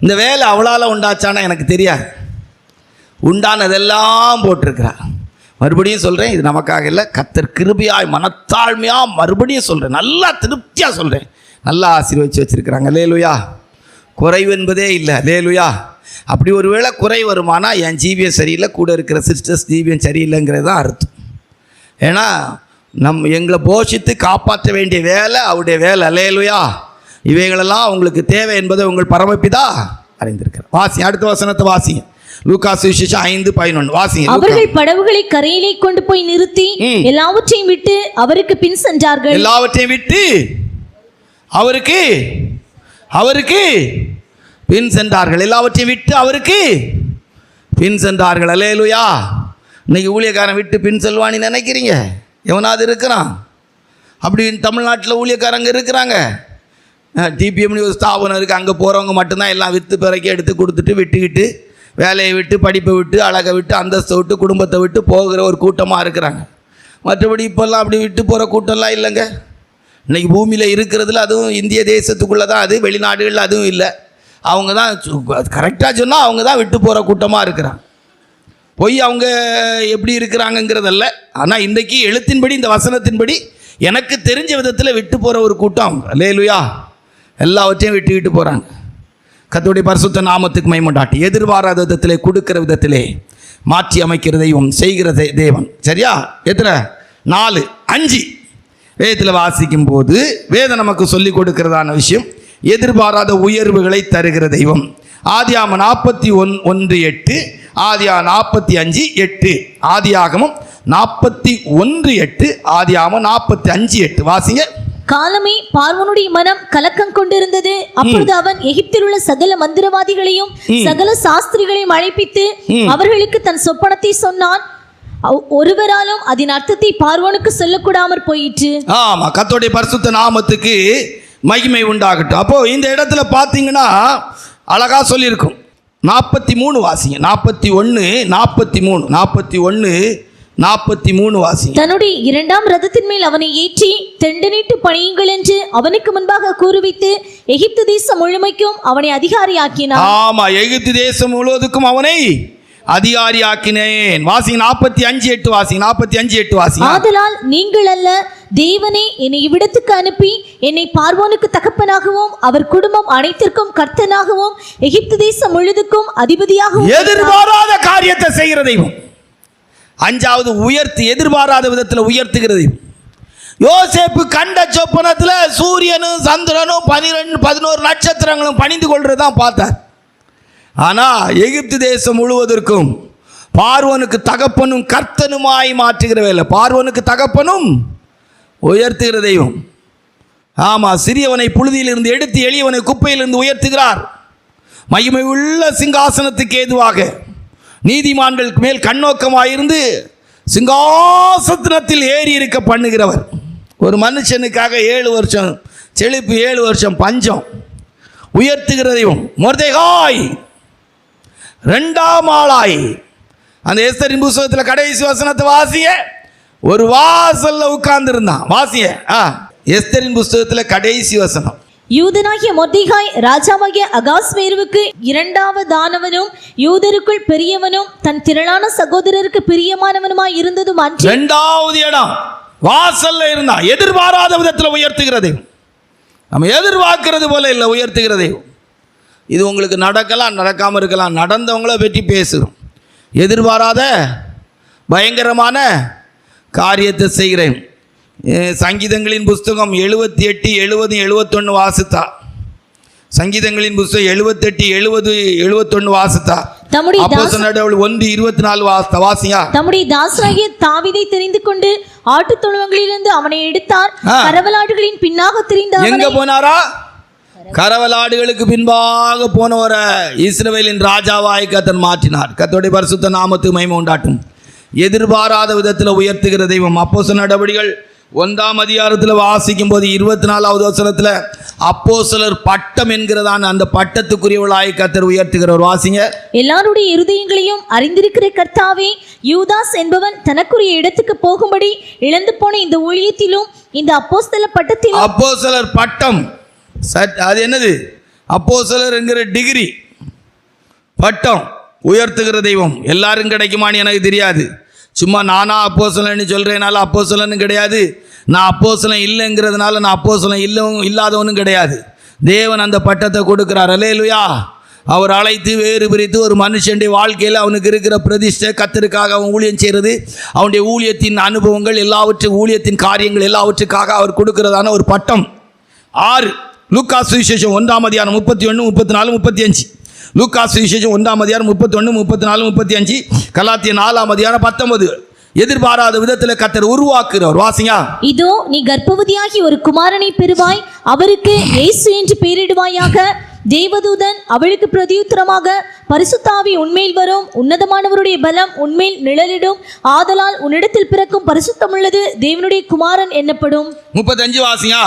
இந்த வேலை அவளால் உண்டாச்சானா எனக்கு தெரியாது. உண்டானதெல்லாம் போட்டிருக்கிறார். மறுபடியும் சொல்கிறேன், இது நமக்காக இல்லை, கர்த்தர் கிருபையாய் மனத்தாழ்மையாக மறுபடியும் சொல்கிறேன், நல்லா திருப்தியாக சொல்கிறேன், நல்லா ஆசீர்வதிச்சு வச்சுருக்கிறாங்க. அல்லேலூயா. குறைவு என்பதே இல்லை. அல்லேலூயா. அப்படி ஒரு வேளை குறை வருமானா என் ஜீவியம் சரியில்லை, கூட இருக்கிற சிஸ்டர்ஸ் ஜீவியம் சரியில்லைங்கிறது தான் அர்த்தம். ஏன்னா எங்களை போஷித்து காப்பாற்ற வேண்டிய வேலை அவருடைய வேலை. அல்லேலூயா. இவைகளெல்லாம் உங்களுக்கு தேவை என்பதை உங்கள் பரமபிதா அறிந்திருக்கிறார். வாசிங்க, அடுத்த வசனத்தை வாசிங்க. லூக்கா சுவிசேஷம் 5:11 வாசிங்க. அவர்கள் படகுகளை கரையிலே கொண்டு போய் நிறுத்தி எல்லாவற்றையும் விட்டு அவருக்கு பின் சென்றார்கள். எல்லாவற்றையும் விட்டு அவருக்கு பின் சென்றார்கள். எல்லாவற்றையும் விட்டு அவருக்கு பின் சென்றார்கள். அல்லேலூயா. இன்னைக்கு ஊழியக்காரன் விட்டு பின் செல்வான்னு நினைக்கிறீங்க? எவனாவது இருக்கிறான்? அப்படி தமிழ்நாட்டில் ஊழியக்காரங்க இருக்கிறாங்க. டிபிஎம்னு ஒரு ஸ்தாபனம் இருக்குது, அங்கே போகிறவங்க மட்டும்தான் எல்லாம் விற்று பிறக்கி எடுத்து கொடுத்துட்டு விட்டுக்கிட்டு வேலையை விட்டு, படிப்பை விட்டு, அழகை விட்டு, அந்தஸ்தை விட்டு, குடும்பத்தை விட்டு போகிற ஒரு கூட்டமாக இருக்கிறாங்க. மற்றபடி இப்போல்லாம் அப்படி விட்டு போகிற கூட்டம்லாம் இல்லைங்க. இன்றைக்கி பூமியில் இருக்கிறதுல அதுவும் இந்திய தேசத்துக்குள்ளே தான், அது வெளிநாடுகளில் அதுவும் இல்லை. அவங்க தான் கரெக்டாக சொன்னால் அவங்க தான் விட்டு போகிற கூட்டமாக இருக்கிறாங்க. போய் அவங்க எப்படி இருக்கிறாங்கங்கிறதல்ல, ஆனால் இன்றைக்கி எழுத்தின்படி, இந்த வசனத்தின்படி எனக்கு தெரிஞ்ச விதத்தில் விட்டு போகிற ஒரு கூட்டம். அல்லேலூயா. எல்லாவற்றையும் விட்டுக்கிட்டு போகிறாங்க. கர்த்தருடைய பரிசுத்த நாமத்துக்கு மகிமை உண்டாகட்டும். எதிர்பாராத விதத்திலே, கொடுக்கிற விதத்திலே மாற்றி அமைக்கிற தெய்வம், செய்கிற தேவன். சரியா? எத்தனை? 4, 5 வேதத்தில் வாசிக்கும் போது வேதம் நமக்கு சொல்லிக் கொடுக்கிறதான விஷயம், எதிர்பாராத உயர்வுகளை தருகிற தெய்வம். ஆதியாகமம் 41:8, ஆதியாகமம் 45:8, ஆதியாகமம் 41:8, ஆதியாகமம் 45:8 வாசிங்க. காலமே பார்வோனுடைய மனம் கலக்கம் கொண்டிருந்தது. அப்பொழுது அவன் எகிப்தில் உள்ள சகல மந்திரவாதிகளையும் சகல சாஸ்திரிகளையும் அழைப்பித்து அவர்களுக்கு தன் சொப்பனத்தை சொன்னான். ஒருவராலும் அதன் அர்த்தத்தை பார்வோனுக்கு சொல்லக்கூடாமற் போயிற்று. ஆமா, கர்த்தருடைய பரிசுத்த நாமத்துக்கு மகிமை உண்டாகட்டும். அப்போ இந்த இடத்துல பார்த்தீங்கன்னா அழகா சொல்லியிருக்கும். 43 வாசிங்க. 41:43 வாசிங்க. தன்னுடைய 2ஆம் ரதத்தின் மேல் அவனை ஏற்றி தெண்டனிட்டு பணியுங்கள் என்று அவனுக்கு முன்பாக கூறுவித்து எகிப்து தேசம் முழுமைக்கும் அவனை அதிகாரியாக்கினான். ஆமா, எகிப்து தேசம் முழுவதுக்கும் அவனை அதிகாரியாக்கினேன். வாசிங்க. 45:8 வாசிங்க. 45:8 வாசிங்க. ஆதலால் நீங்கள் அல்ல, தேவனே என்னை இவ்விடத்துக்கு அனுப்பி என்னை பார்வோனுக்கு தகப்பனாகவும் அவர் குடும்பம் அனைத்திற்கும் கர்த்தனாகவும் எகிப்து தேசம் முழுதுக்கும் அதிபதியாகவும். எதிர்பாராத காரியத்தை செய்கிற தெய்வம். 5வது உயர்த்து, எதிர்பாராத விதத்தில் உயர்த்துகிறது. யோசேப்பு கண்ட சொப்பனத்தில் சூரியனும் சந்திரனும் 11 நட்சத்திரங்களும் பணிந்து கொள்றது தான் பார்த்தார். ஆனால் எகிப்து தேசம் முழுவதற்கும் பார்வோனுக்கு தகப்பனும் கர்த்தனுமாய் மாற்றுகிற வேலை. பார்வோனுக்கு தகப்பனும் உயர்த்துகிற தெய்வம். ஆமாம், சிறியவனை புழுதியிலிருந்து எடுத்து எளியவனை குப்பையிலிருந்து உயர்த்துகிறார். மகிமை உள்ள சிங்காசனத்துக்கு ஏதுவாக நீதிமான்களுக்கு மேல் கண்ணோக்கமாயிருந்து சிங்காசனத்தில் ஏறி இருக்க பண்ணுகிறவர். ஒரு மனுஷனுக்காக 7 வருஷம் செழிப்பு, 7 வருஷம் பஞ்சம், உயர்த்துகிற தெய்வம். மொர்தெகாய் 2ஆம் ஆளாய் அந்த எஸ்தரின் புத்தகத்தில் கடைசி வசனத்தை வாசிய, ஒரு வாசல்ல உட்கார்ந்து இருந்தான். வாசிய எஸ்தரின் புத்தகத்தில் கடைசி வசனம். யூதனாகிய மொர்தெகாய் ராஜாவாகிய அகாஸ்வேருவுக்கு இரண்டாவதானவனும் யூதருக்குள் பெரியவனும் தன் திரளான சகோதரருக்கு பிரியமானவனுமாய் இருந்ததும் அன்று. இரண்டாவது இடம் வாசல்ல இருந்தா. எதிர்பாராத விதத்தில் உயர்த்துகிறது. நம்ம எதிர்பார்க்கிறது போல இல்லை, உயர்த்துகிறது. இது உங்களுக்கு நடக்கலாம், நடக்காமல் இருக்கலாம். நடந்தவங்கள பற்றி பேசுகிறோம். எதிர்பாராத பயங்கரமான காரியத்தை செய்கிறேன். சங்கீதங்களின் புஸ்தகம் 78, 70, 71 வாசித்தா. சங்கீதங்களின் புஸ்தகம் 78, 70, 71 வாசித்தா. அப்போஸ்தலர் நடவடிக்கைகள் 1:24 வாசியா. தம்முடைய தாசனாகிய தாவீதை தெரிந்து கொண்டு ஆட்டுத் தொழுவங்களிலிருந்து அவனை எடுத்தார். கரவலாடுகளின் பின்னாக திரிந்த எங்க போனாரா? கரவலாடுகளுக்கு பின்பாக போனவரை இஸ்ரவேலின் ராஜாவாய் கர்த்தர் மாற்றினார். கர்த்தருடைய பரிசுத்த நாமத்துக்கு மகிமை உண்டாட்டும். எதிர்பாராத விதத்தில் உயர்த்துகிற தெய்வம். அப்போஸ்தலர் நடவடிக்கைகள் 1ஆம் அதிகாரத்தில் வாசிக்கும் போது 24வது வசனத்தில் அப்போஸ்தலர் பட்டம் என்கிறதான அந்த பட்டத்துக்குரியவளாய் கர்த்தர் உயர்த்துகிறவர். வாசிங்க. எல்லாருடைய இருதயங்களையும் அறிந்திருக்கிற கர்த்தாவே, யூதாஸ் என்பவன் தனக்குரிய இடத்துக்கு போகும்படி இழந்து போன இந்த ஊழியத்திலும் இந்த அப்போஸ்தல பட்டத்திலும். அப்போஸ்தலர் பட்டம் அது என்னது? அப்போஸ்தலர் என்கிற டிகிரி, பட்டம் உயர்த்துகிற தெய்வம். எல்லாரும் கிடைக்குமான்னு எனக்கு தெரியாது. சும்மா நானா அப்போஸ்தலன்னு சொல்கிறேனால அப்போஸ்தலன்னு கிடையாது. நான் அப்போஸ்தலன் இல்லைங்கிறதுனால நான் அப்போஸ்தலன் இல்லாதவனும் கிடையாது. தேவன் அந்த பட்டத்தை கொடுக்குறார். அல்லேலூயா. அவர் அழைத்து வேறு பிரித்து ஒரு மனுஷனுடைய வாழ்க்கையில் அவனுக்கு இருக்கிற பிரதிஷ்டை, கர்த்தருக்காக அவன் ஊழியம் செய்கிறது, அவனுடைய ஊழியத்தின் அனுபவங்கள் எல்லாவற்றும், ஊழியத்தின் காரியங்கள் எல்லாவற்றுக்காக அவர் கொடுக்கிறதான ஒரு பட்டம். 6 லூக்கா சுவிசேஷம் 1ஆம் அதிகாரம் 31, 34, 35. லூக்கா சுவிசேஷம் 1ஆம் அதிகாரம் 31, 34, 35. கலாத்தியர் 4ஆம் அதிகாரம் 19. எதிர்பாராத விதத்தில் கர்த்தர் உருவாக்குறவர். வாசிங்க. இதோ நீ கர்ப்பவதியாகி ஒரு குமாரனை பெறுவாய், அவருக்கு இயேசு என்று பெயரிடுவாயாக. தேவதூதன் அவளுக்கு பிரதியுத்தரமாக, பரிசுத்த ஆவி உன்மேல் வரும், உன்னதமானவருடைய பலம் உன்மேல் நிழலிடும், ஆதலால் உன்னிடத்தில் பிறக்கும் பரிசுத்தமுள்ளது தேவனுடைய குமாரன் என்னப்படும். 35 வாசிங்க.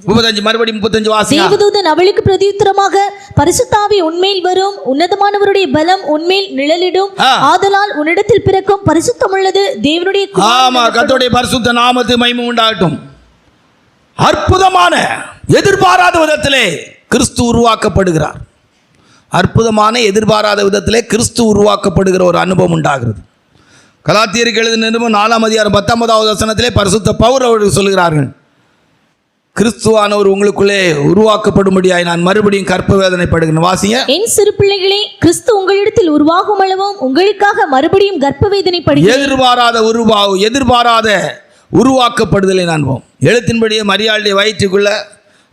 35 மறுபடியும் 35 வாசிங்க. தேவதூதன் அவளுக்கு பிரதியுத்தரமாக, பரிசுத்த ஆவி உன்மேல் வரும், உன்னதமானவருடைய பலம் உன்மேல் நிழலிடும், ஆதலால் உன்னிடத்தில் பிறக்கும் பரிசுத்தமுள்ளது தேவனுடைய குமாரன். ஆமா, கர்த்தருடைய பரிசுத்த நாமத்துக்கு மகிமை உண்டாகட்டும். அற்புதமான எதிர்பாராத விதத்திலே கிறிஸ்து உருவாக்கப்படுகிறார். அற்புதமான எதிர்பாராத விதத்திலே கிறிஸ்து உருவாக்கப்படுகிற ஒரு அனுபவம் உண்டாகிறது. கலாத்தியருக்கு எழுதின நிருபம் 4ஆம் அதிகாரம் 19வது வசனத்திலே பரிசுத்த பவுல் அவர்கள் சொல்கிறார்கள், கிறிஸ்துவானவர் உங்களுக்குள்ளே உருவாக்கப்படும்படியாய் நான் மறுபடியும் கற்ப வேதனைப்படுகிறேன். வாசிங்க. என் சிறு பிள்ளைகளே, கிறிஸ்து உங்களிடத்தில் உருவாகும் அளவும் உங்களுக்காக மறுபடியும் கற்ப வேதனைப்படுகிறேன். எதிர்பாராத உருவாக்கப்படுதலை நான்போம். எழுத்தின்படியே மரியாளுடைய வயிற்றுக்குள்ள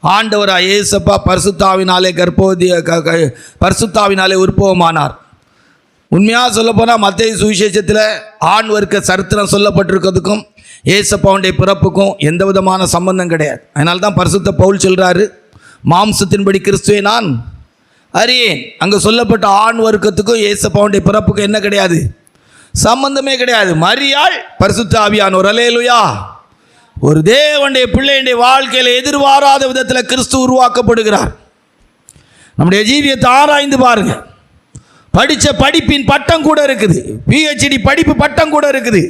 ஆண்டவரா இயேசப்பா பரிசுத்தாவினாலே உற்பவமானார். உண்மையாக சொல்ல போனால் மத்தேயு சுவிசேஷத்தில் ஆண் வர்க்க சரித்திரம் சொல்லப்பட்டிருக்கிறதுக்கும் ஏசப்பாவுடைய பிறப்புக்கும் எந்த விதமான சம்பந்தம் கிடையாது. அதனால தான் பரிசுத்த பவுல் சொல்கிறாரு, மாம்சத்தின்படி கிறிஸ்துவை நான் அறியேன். அங்கே சொல்லப்பட்ட ஆண் வர்க்கத்துக்கும் ஏசப்பாவுடைய பிறப்புக்கும் என்ன கிடையாது? சம்பந்தமே கிடையாது. மரியாள் பரிசுத்த ஆவியானவர். அல்லேலூயா. ஒரு தேவனுடைய பிள்ளையுடைய வாழ்க்கையில் எதிர்பாராத விதத்தில் கிறிஸ்து உருவாக்கப்படுகிறார். நம்முடைய ஜீவியத்தை ஆராய்ந்து பாருங்கள். படித்த படிப்பின் பட்டம் கூட இருக்குது, PhD படிப்பு பட்டம் கூட இருக்குது,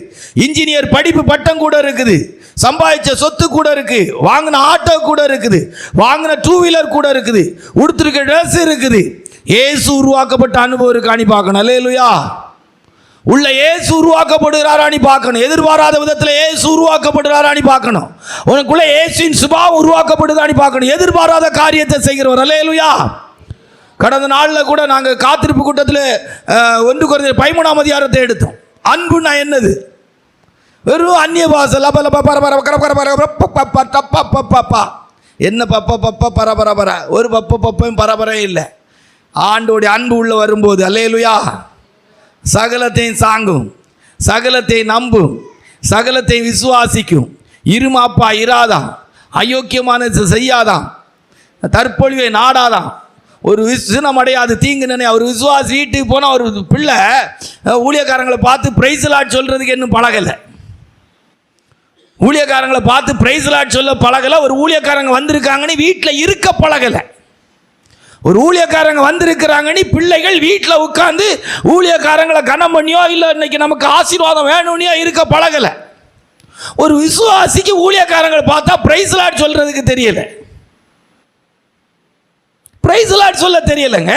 இன்ஜினியர் படிப்பு பட்டம் கூட இருக்குது, சம்பாதிச்ச சொத்து கூட இருக்குது, வாங்கின ஆட்டோ கூட இருக்குது, வாங்கின 2 வீலர் கூட இருக்குது, உடுத்திருக்க ட்ரெஸ் இருக்குது. ஏசு உருவாக்கப்பட்ட அனுபவம் இருக்கானி பார்க்கணும். அல்லேலூயா. உள்ள ஏசு உருவாக்கப்படுகிறாரானி பார்க்கணும். எதிர்பாராத விதத்தில் ஏசு உருவாக்கப்படுகிறாரானி பார்க்கணும். உனக்குள்ள ஏசுவின் சுபாவம் உருவாக்கப்படுதானி பார்க்கணும். எதிர்பாராத காரியத்தை செய்கிறவர். அல்லேலூயா. கடந்த நாளில் கூட நாங்கள் காத்திருப்பு கூட்டத்தில் 1 கொரிந்தியர் 13ஆம் அதிகாரத்தை எடுத்தோம். அன்புனா என்னது? வெறும் அந்நிய பாசை என்ன பரபர ஒரு பப்பையும் பரபரையும் இல்லை. ஆண்டோடைய அன்பு உள்ள வரும்போது அல்லேலூயா சகலத்தையும் சாங்கும், சகலத்தையும் நம்பும், சகலத்தையும் விசுவாசிக்கும், இருமாப்பா இராதான், அயோக்கியமானது செய்யாதான், தற்பொழிவை நாடாதான், ஒரு விசுனம் அடையாது, தீங்கு நினை. அவர் விசுவாசி வீட்டுக்கு போனால் ஒரு பிள்ளை ஊழியக்காரங்களை பார்த்து பிரைஸ் லாட் சொல்கிறதுக்கு இன்னும் பழகலை. ஊழியக்காரங்களை பார்த்து பிரைஸ் லாட் சொல்ல பழகலை. ஒரு ஊழியக்காரங்க வந்திருக்காங்கன்னு வீட்டில் இருக்க பழகலை. ஒரு ஊழியக்காரங்க வந்திருக்கிறாங்கன்னு பிள்ளைகள் வீட்டில் உட்காந்து ஊழியக்காரங்களை கனம் பண்ணியோ இல்லை இன்னைக்கு நமக்கு ஆசீர்வாதம் வேணும்னியோ இருக்க பழகலை. ஒரு விசுவாசிக்கு ஊழியக்காரங்களை பார்த்தா பிரைஸ் லாட் சொல்கிறதுக்கு தெரியலை. பிரைஸ் லார்ட் சொல்ல தெரியலங்க.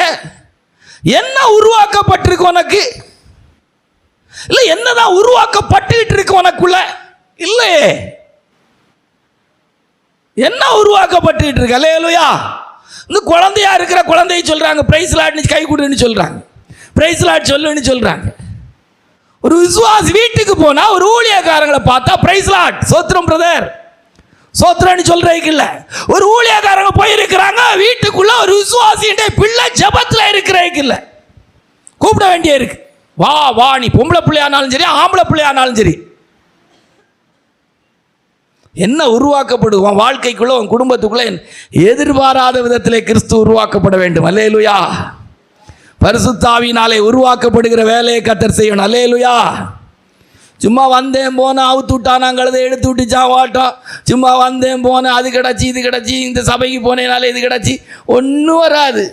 என்ன உருவாக்கப்பட்டிருக்கு உனக்கு? இல்லை என்னதான் உருவாக்கப்பட்டுக்கிட்டு இருக்கு உனக்குள்ள? இல்லையே, என்ன உருவாக்கப்பட்டுக்கிட்டு இருக்கு? அல்லேலூயா. இந்த குழந்தையா இருக்கிற குழந்தைய சொல்றாங்க பிரைஸ் லார்ட்னு கை கொடுன்னு சொல்றாங்க, பிரைஸ் லார்ட் சொல்லுன்னு சொல்றாங்க. ஒரு விசுவாசி வீட்டுக்கு போனா ஒரு ஊழியக்காரங்களை பார்த்தா பிரைஸ் லார்ட் சோத்திரம் பிரதர் சோத்திரன்னு சொல்றதுக்கு இல்ல. ஒரு ஊழியக்காரங்க போயிருக்கிறாங்க வீட்டுக்குள்ள, ஒரு விசுவாசியுடைய பிள்ளை ஜபத்துல இருக்கிறதுக்கு இல்ல. கூப்பிட வேண்டிய இருக்கு, வா வா, நீ பொம்பளை பிள்ளையானாலும் சரி ஆம்பளை பிள்ளையானாலும் சரி. என்ன உருவாக்கப்படுவோம் வாழ்க்கைக்குள்ள, உன் குடும்பத்துக்குள்ள எதிர்பாராத விதத்திலே கிறிஸ்து உருவாக்கப்பட வேண்டும். அல்லேலூயா. பரிசுத்த ஆவியினாலே உருவாக்கப்படுகிற வேலையை கர்த்தர் செய்யணும். அல்லேலூயா. சும்மா வந்தேன் போனேன் அவுத்து விட்டான் கழுதை எடுத்து விட்டுச்சான் வாட்டம், சும்மா வந்தேன் போனேன் அது கிடச்சி இது கிடச்சி, இந்த சபைக்கு போனேனால இது கிடச்சி, ஒன்றும் வராது.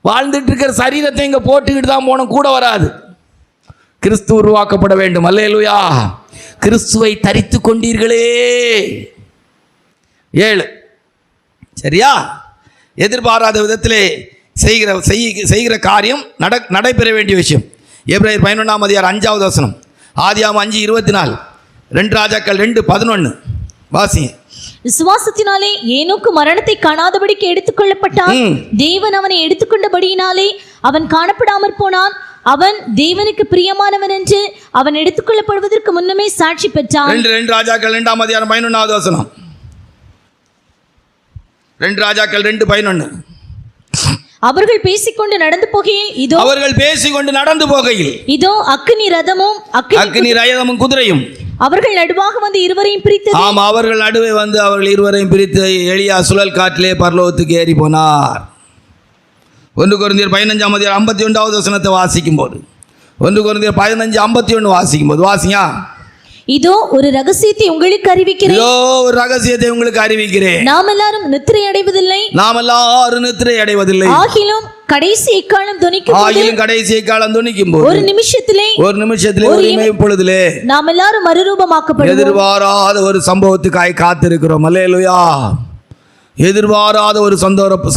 வாழ்ந்துட்டு இருக்கிற சரீரத்தை இங்கே போட்டுக்கிட்டு தான் போனோம், கூட வராது. கிறிஸ்து உருவாக்கப்பட வேண்டும். அல்லேலூயா. கிறிஸ்துவை தரித்து கொண்டீர்களே. 7 சரியா? எதிர்பாராத விதத்திலே செய்கிற காரியம் நடைபெற வேண்டிய விஷயம். எபிரேயர் 11ஆம் அதிகாரம் 5வது வசனம், ஆதியாகமம் 5:24, 2 ராஜாக்கள் 2:11 வாசிங்க. விசுவாசத்தினாலே ஏனோக்கு மரணத்தை காணாதபடிக்கு எடுத்துக்கொள்ளப்பட்டான். தேவன் அவனை எடுத்துக்கொண்டபடியினாலே அவன் காணப்படாமற் போனான். அவன் தேவனுக்கு பிரியமானவன் என்று அவன் எடுத்துக்கொள்ளப்படுவதற்கு முன்னமே சாட்சி பெற்றான். 2 ராஜாக்கள் 2ஆம் அதிகாரம் 11வது வசனம். 2 ராஜாக்கள் 2:11. அவர்கள் பேசிக்கொண்டு நடந்து போகையில் இதோ அக்கினி ரதமும் குதிரையும் அவர்கள் நடுவாக வந்து இருவரையும் பிரித்தது. ஆமா, அவர்கள் நடுவே வந்து அவர்கள் இருவரையும் பிரித்து எலியா சுழல் காற்றிலே பரலோகத்துக்கு ஏறி போனார். 1 கொரிந்தியர் 15ஆம் அதிகாரம் 51வது வசனத்தை வாசிக்கும் போது, 1 கொரிந்தியர் 15:51 வாசிக்கும் போது வாசிங்க. இதோ ஒரு ரகசியத்தை உங்களுக்கு அறிவிக்கிறேன். இதோ ஒரு ரகசியத்தை உங்களுக்கு அறிவிக்கிறேன். நாம் எல்லாரும் நித்திரை அடைவதில்லை. ஆகிலும் கடைசி எக்காலம் துணிக்கும் போது ஒரு நிமிஷத்திலே ஒரு பொழுதிலே நாம் எல்லாரும் மறுரூபமாக்கப்படுவோம். எதிர்பாராத ஒரு சம்பவத்துக்காய் காத்திருக்கிறோம். அல்லேலூயா. எதிர்பாராத ஒரு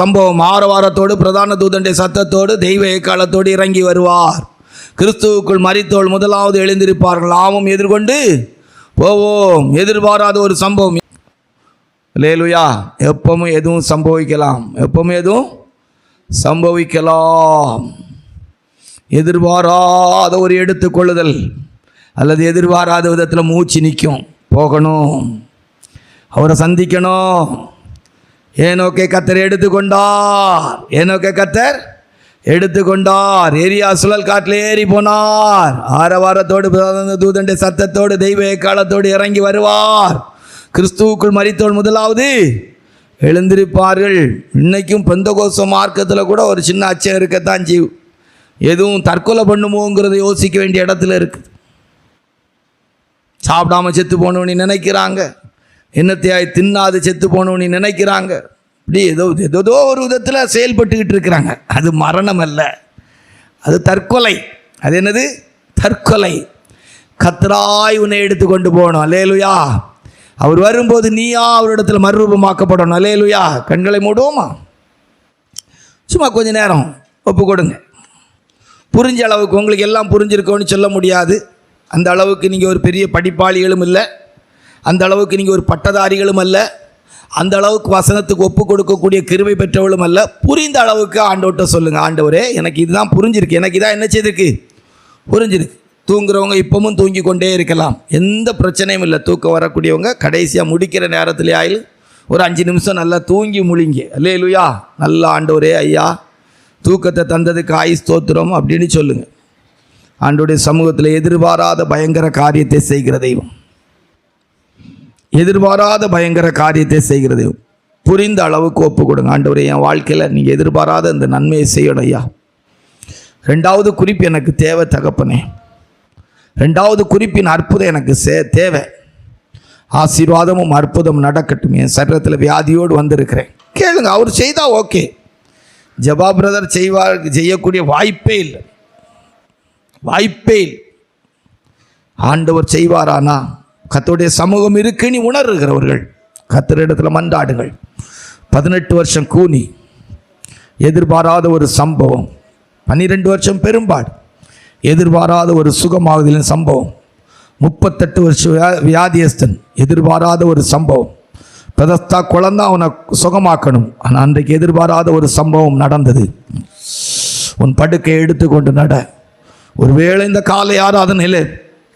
சம்பவம் ஆரவாரத்தோடு பிரதான தூதனுடைய சத்தத்தோடு தெய்வ எக்காலத்தோடு இறங்கி வருவார். கிறிஸ்துவுக்குள் மரித்தோள் முதலாவது எழுந்திருப்பார்கள், நாமும் எதிர்கொண்டு போவோம். எதிர்பாராத ஒரு சம்பவம். அல்லேலூயா. எப்பவும் எதுவும் சம்பவிக்கலாம். எதிர்பாராத ஒரு எடுத்துக்கொள்ளுதல் அல்லது எதிர்பாராத விதத்தில் மூச்சு நிற்கும். போகணும், அவரை சந்திக்கணும். ஏனோக்கே கர்த்தர் எடுத்துக்கொண்டார். எலியா சுழல் காட்டில் ஏறி போனார். ஆரவாரத்தோடு தூதனுடைய சத்தத்தோடு தெய்வ காலத்தோடு இறங்கி வருவார். கிறிஸ்துவுக்குள் மரித்தோள் முதலாவது எழுந்திருப்பார்கள். இன்னைக்கும் பெந்தகோஸ்து மார்க்கத்தில் கூட ஒரு சின்ன அச்சம் இருக்கத்தான் செய்யும். எதுவும் தற்கொலை பண்ணுமோங்கிறத யோசிக்க வேண்டிய இடத்துல இருக்குது. சாப்பிடாம செத்து போகணும்னு நினைக்கிறாங்க, என்னத்தையாய் தின்னாது செத்து போகணும்னு நினைக்கிறாங்க. இப்படி ஏதோ ஒரு விதத்தில் செயல்பட்டுக்கிட்டு இருக்கிறாங்க. அது மரணம் அல்ல, அது தற்கொலை. அது என்னது? தற்கொலை. கர்த்தராய் உன்னை எடுத்து கொண்டு போகணும். அல்லேலூயா. அவர் வரும்போது நீயா அவரிடத்தில் மறுரூபமாக்கப்படணும். அல்லேலூயா. கண்களை மூடுவோமா? சும்மா கொஞ்ச நேரம் ஒப்பு கொடுங்க. புரிஞ்ச அளவுக்கு, உங்களுக்கு எல்லாம் புரிஞ்சிருக்கோன்னு சொல்ல முடியாது. அந்த அளவுக்கு நீங்கள் ஒரு பெரிய படிப்பாளிகளும் இல்லை, அந்த அளவுக்கு நீங்கள் ஒரு பட்டதாரிகளும் அல்ல, அந்த அளவுக்கு வசனத்துக்கு ஒப்பு கொடுக்கக்கூடிய கிருபை பெற்றவளும் அல்ல. புரிந்த அளவுக்கு ஆண்டவர்கிட்ட சொல்லுங்கள், ஆண்டவரே எனக்கு இதுதான் புரிஞ்சிருக்கு, எனக்கு இதான் என்ன செய்திருக்கு, புரிஞ்சிருக்கு. தூங்குறவங்க இப்பவும் தூங்கி கொண்டே இருக்கலாம், எந்த பிரச்சனையும் இல்லை. தூக்கம் வரக்கூடியவங்க கடைசியாக முடிக்கிற நேரத்தில் ஆயில் ஒரு 5 நிமிஷம் நல்லா தூங்கி முழிங்க. அல்லேலூயா. நல்லா ஆண்டவரே ஐயா தூக்கத்தை தந்ததுக்கு ஆயுள் ஸ்தோத்திரம் அப்படின்னு சொல்லுங்கள். ஆண்டவருடைய சமூகத்தில் எதிர்பாராத பயங்கர காரியத்தை செய்கிற தெய்வம், எதிர்பாராத பயங்கர காரியத்தை செய்கிறது. புரிந்த அளவுக்கு ஒப்பு கொடுங்க. ஆண்டவரே என் வாழ்க்கையில் நீங்கள் எதிர்பாராத இந்த நன்மையை செய்யணும் ஐயா. 2வது குறிப்பு எனக்கு தேவை தகப்பனே. 2வது குறிப்பின் அற்புதம் எனக்கு தேவை. ஆசீர்வாதமும் அற்புதம் நடக்கட்டும். என் சரீரத்தில் வியாதியோடு வந்திருக்கிறேன். கேளுங்க, அவர் செய்தால் ஓகே. ஜபா பிரதர் செய்யக்கூடிய வாய்ப்பே இல்லை. ஆண்டவர் செய்வாரானா? கர்த்தருடைய சமூகம் இருக்குன்னு உணர்கிறவர்கள் கர்த்தரிடத்தில் மன்றாடுங்கள். 18 வருஷம் கூனி எதிர்பாராத ஒரு சம்பவம். 12 வருஷம் பெரும்பாடு, எதிர்பாராத ஒரு சுகமாகுதலின் சம்பவம். 38 வருஷம் வியாதியஸ்தன், எதிர்பாராத ஒரு சம்பவம். பெதஸ்தா குழந்தை அவனை சுகமாக்கணும். ஆனால் அன்றைக்கு எதிர்பாராத ஒரு சம்பவம் நடந்தது. உன் படுக்கையை எடுத்துக்கொண்டு நட. ஒருவேளை இந்த காலை ஆராதனையில்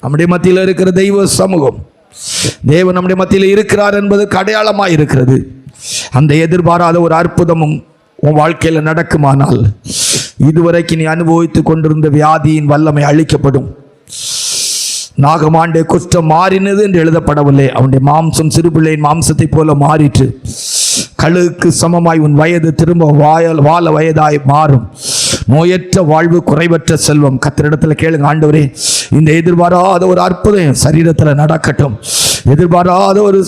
நம்முடைய மத்தியில் இருக்கிற தெய்வ சமூகம், தேவன் நம்முடைய மத்தியில் இருக்கிறார் என்பது அடையாளமாக இருக்கிறது. அந்த எதிர்பாராத ஒரு அற்புதமும் உன் வாழ்க்கையில் நடக்குமானால் இதுவரைக்கு நீ அனுபவித்து கொண்டிருந்த வியாதியின் வல்லமை அழிக்கப்படும். நாகமாண்டே குஷ்டம் மாறினது என்று எழுதப்படவில்லை. அவனுடைய மாம்சம் சிறுபிள்ளையின் மாம்சத்தை போல மாறிற்று. கழுகுக்கு சமமாய் உன் வயது திரும்ப வாழ வயதாய் மாறும். நோயற்ற வாழ்வு, குறைவற்ற செல்வம். கர்த்தரிடத்தில் கேளுங்க, ஆண்டவரே இந்த எதிர்பாராத ஒரு அற்புதம் என் சரீரத்தில் நடக்கட்டும். எதிர்பாராத ஒரு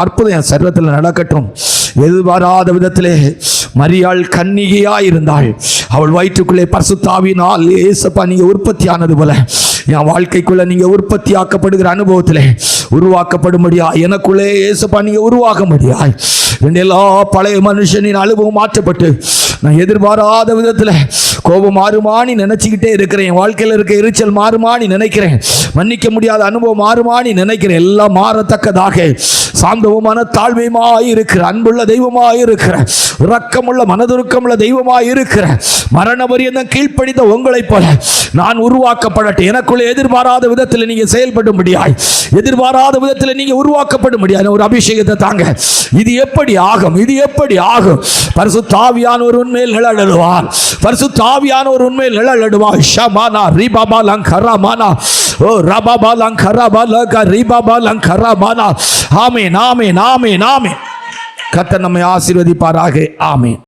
அற்புதம் என் சரீரத்தில் நடக்கட்டும். எதிர்பாராத விதத்திலே மரியாள் கன்னிகையாய் இருந்தாள். அவள் வயிற்றுக்குள்ளே பரிசுத்த ஆவியினால் ஏசப்பா நீங்க உற்பத்தி ஆனது போல என் வாழ்க்கைக்குள்ள நீங்க உற்பத்தி ஆக்கப்படுகிற அனுபவத்திலே உருவாக்கப்படும்படியா எனக்குள்ளே ஏசப்பா நீங்க உருவாக முடியாய். எல்லா பழைய மனுஷனின் அனுபவம் மாற்றப்பட்டு நான் எதிர்பாராத விதத்தில் கோபம் மாறுமானி நினைச்சுக்கிட்டே இருக்கிறேன். என் வாழ்க்கையில் இருக்க எரிச்சல் மாறுமானி நினைக்கிறேன். மன்னிக்க முடியாத அனுபவம் மாறுமானி நினைக்கிறேன். எல்லாம் மாறத்தக்கதாக சாந்தவமான தாழ்மையுமாய் இருக்கிற அன்புள்ள தெய்வமாய் இருக்கிற இரக்கமுள்ள மனதுருக்கமுள்ள தெய்வமாய் இருக்கிற மரண பரியந்தம் கீழ்ப்படிந்த உங்களைப் போல நான் உருவாக்கப்படட்டும். எனக்குள்ளே எதிர்பாராத விதத்தில் நீங்க செயல்படும்படியாய், எதிர்பாராத விதத்தில் நீங்க உருவாக்கப்படும்படியாய் ஒரு அபிஷேகத்தை தாங்க. இது எப்படி ஆகும்? இது எப்படி ஆகும்? பரிசுத்த ஆவியானவர் உன்மேல் நிழலிடுவார். பரிசுத்த ஆவியானவர் உன்மேல் நிழலிடுவார். ஷமானா ரிபாபா லங்கரமானா ஓ ரபாபா லங்கரபா லக ரிபாபா லங்கரமானா. ஆமென், ஆமென், ஆமென், ஆமென். கர்த்தர் நம்மை ஆசீர்வதிப்பாராக. ஆமென்.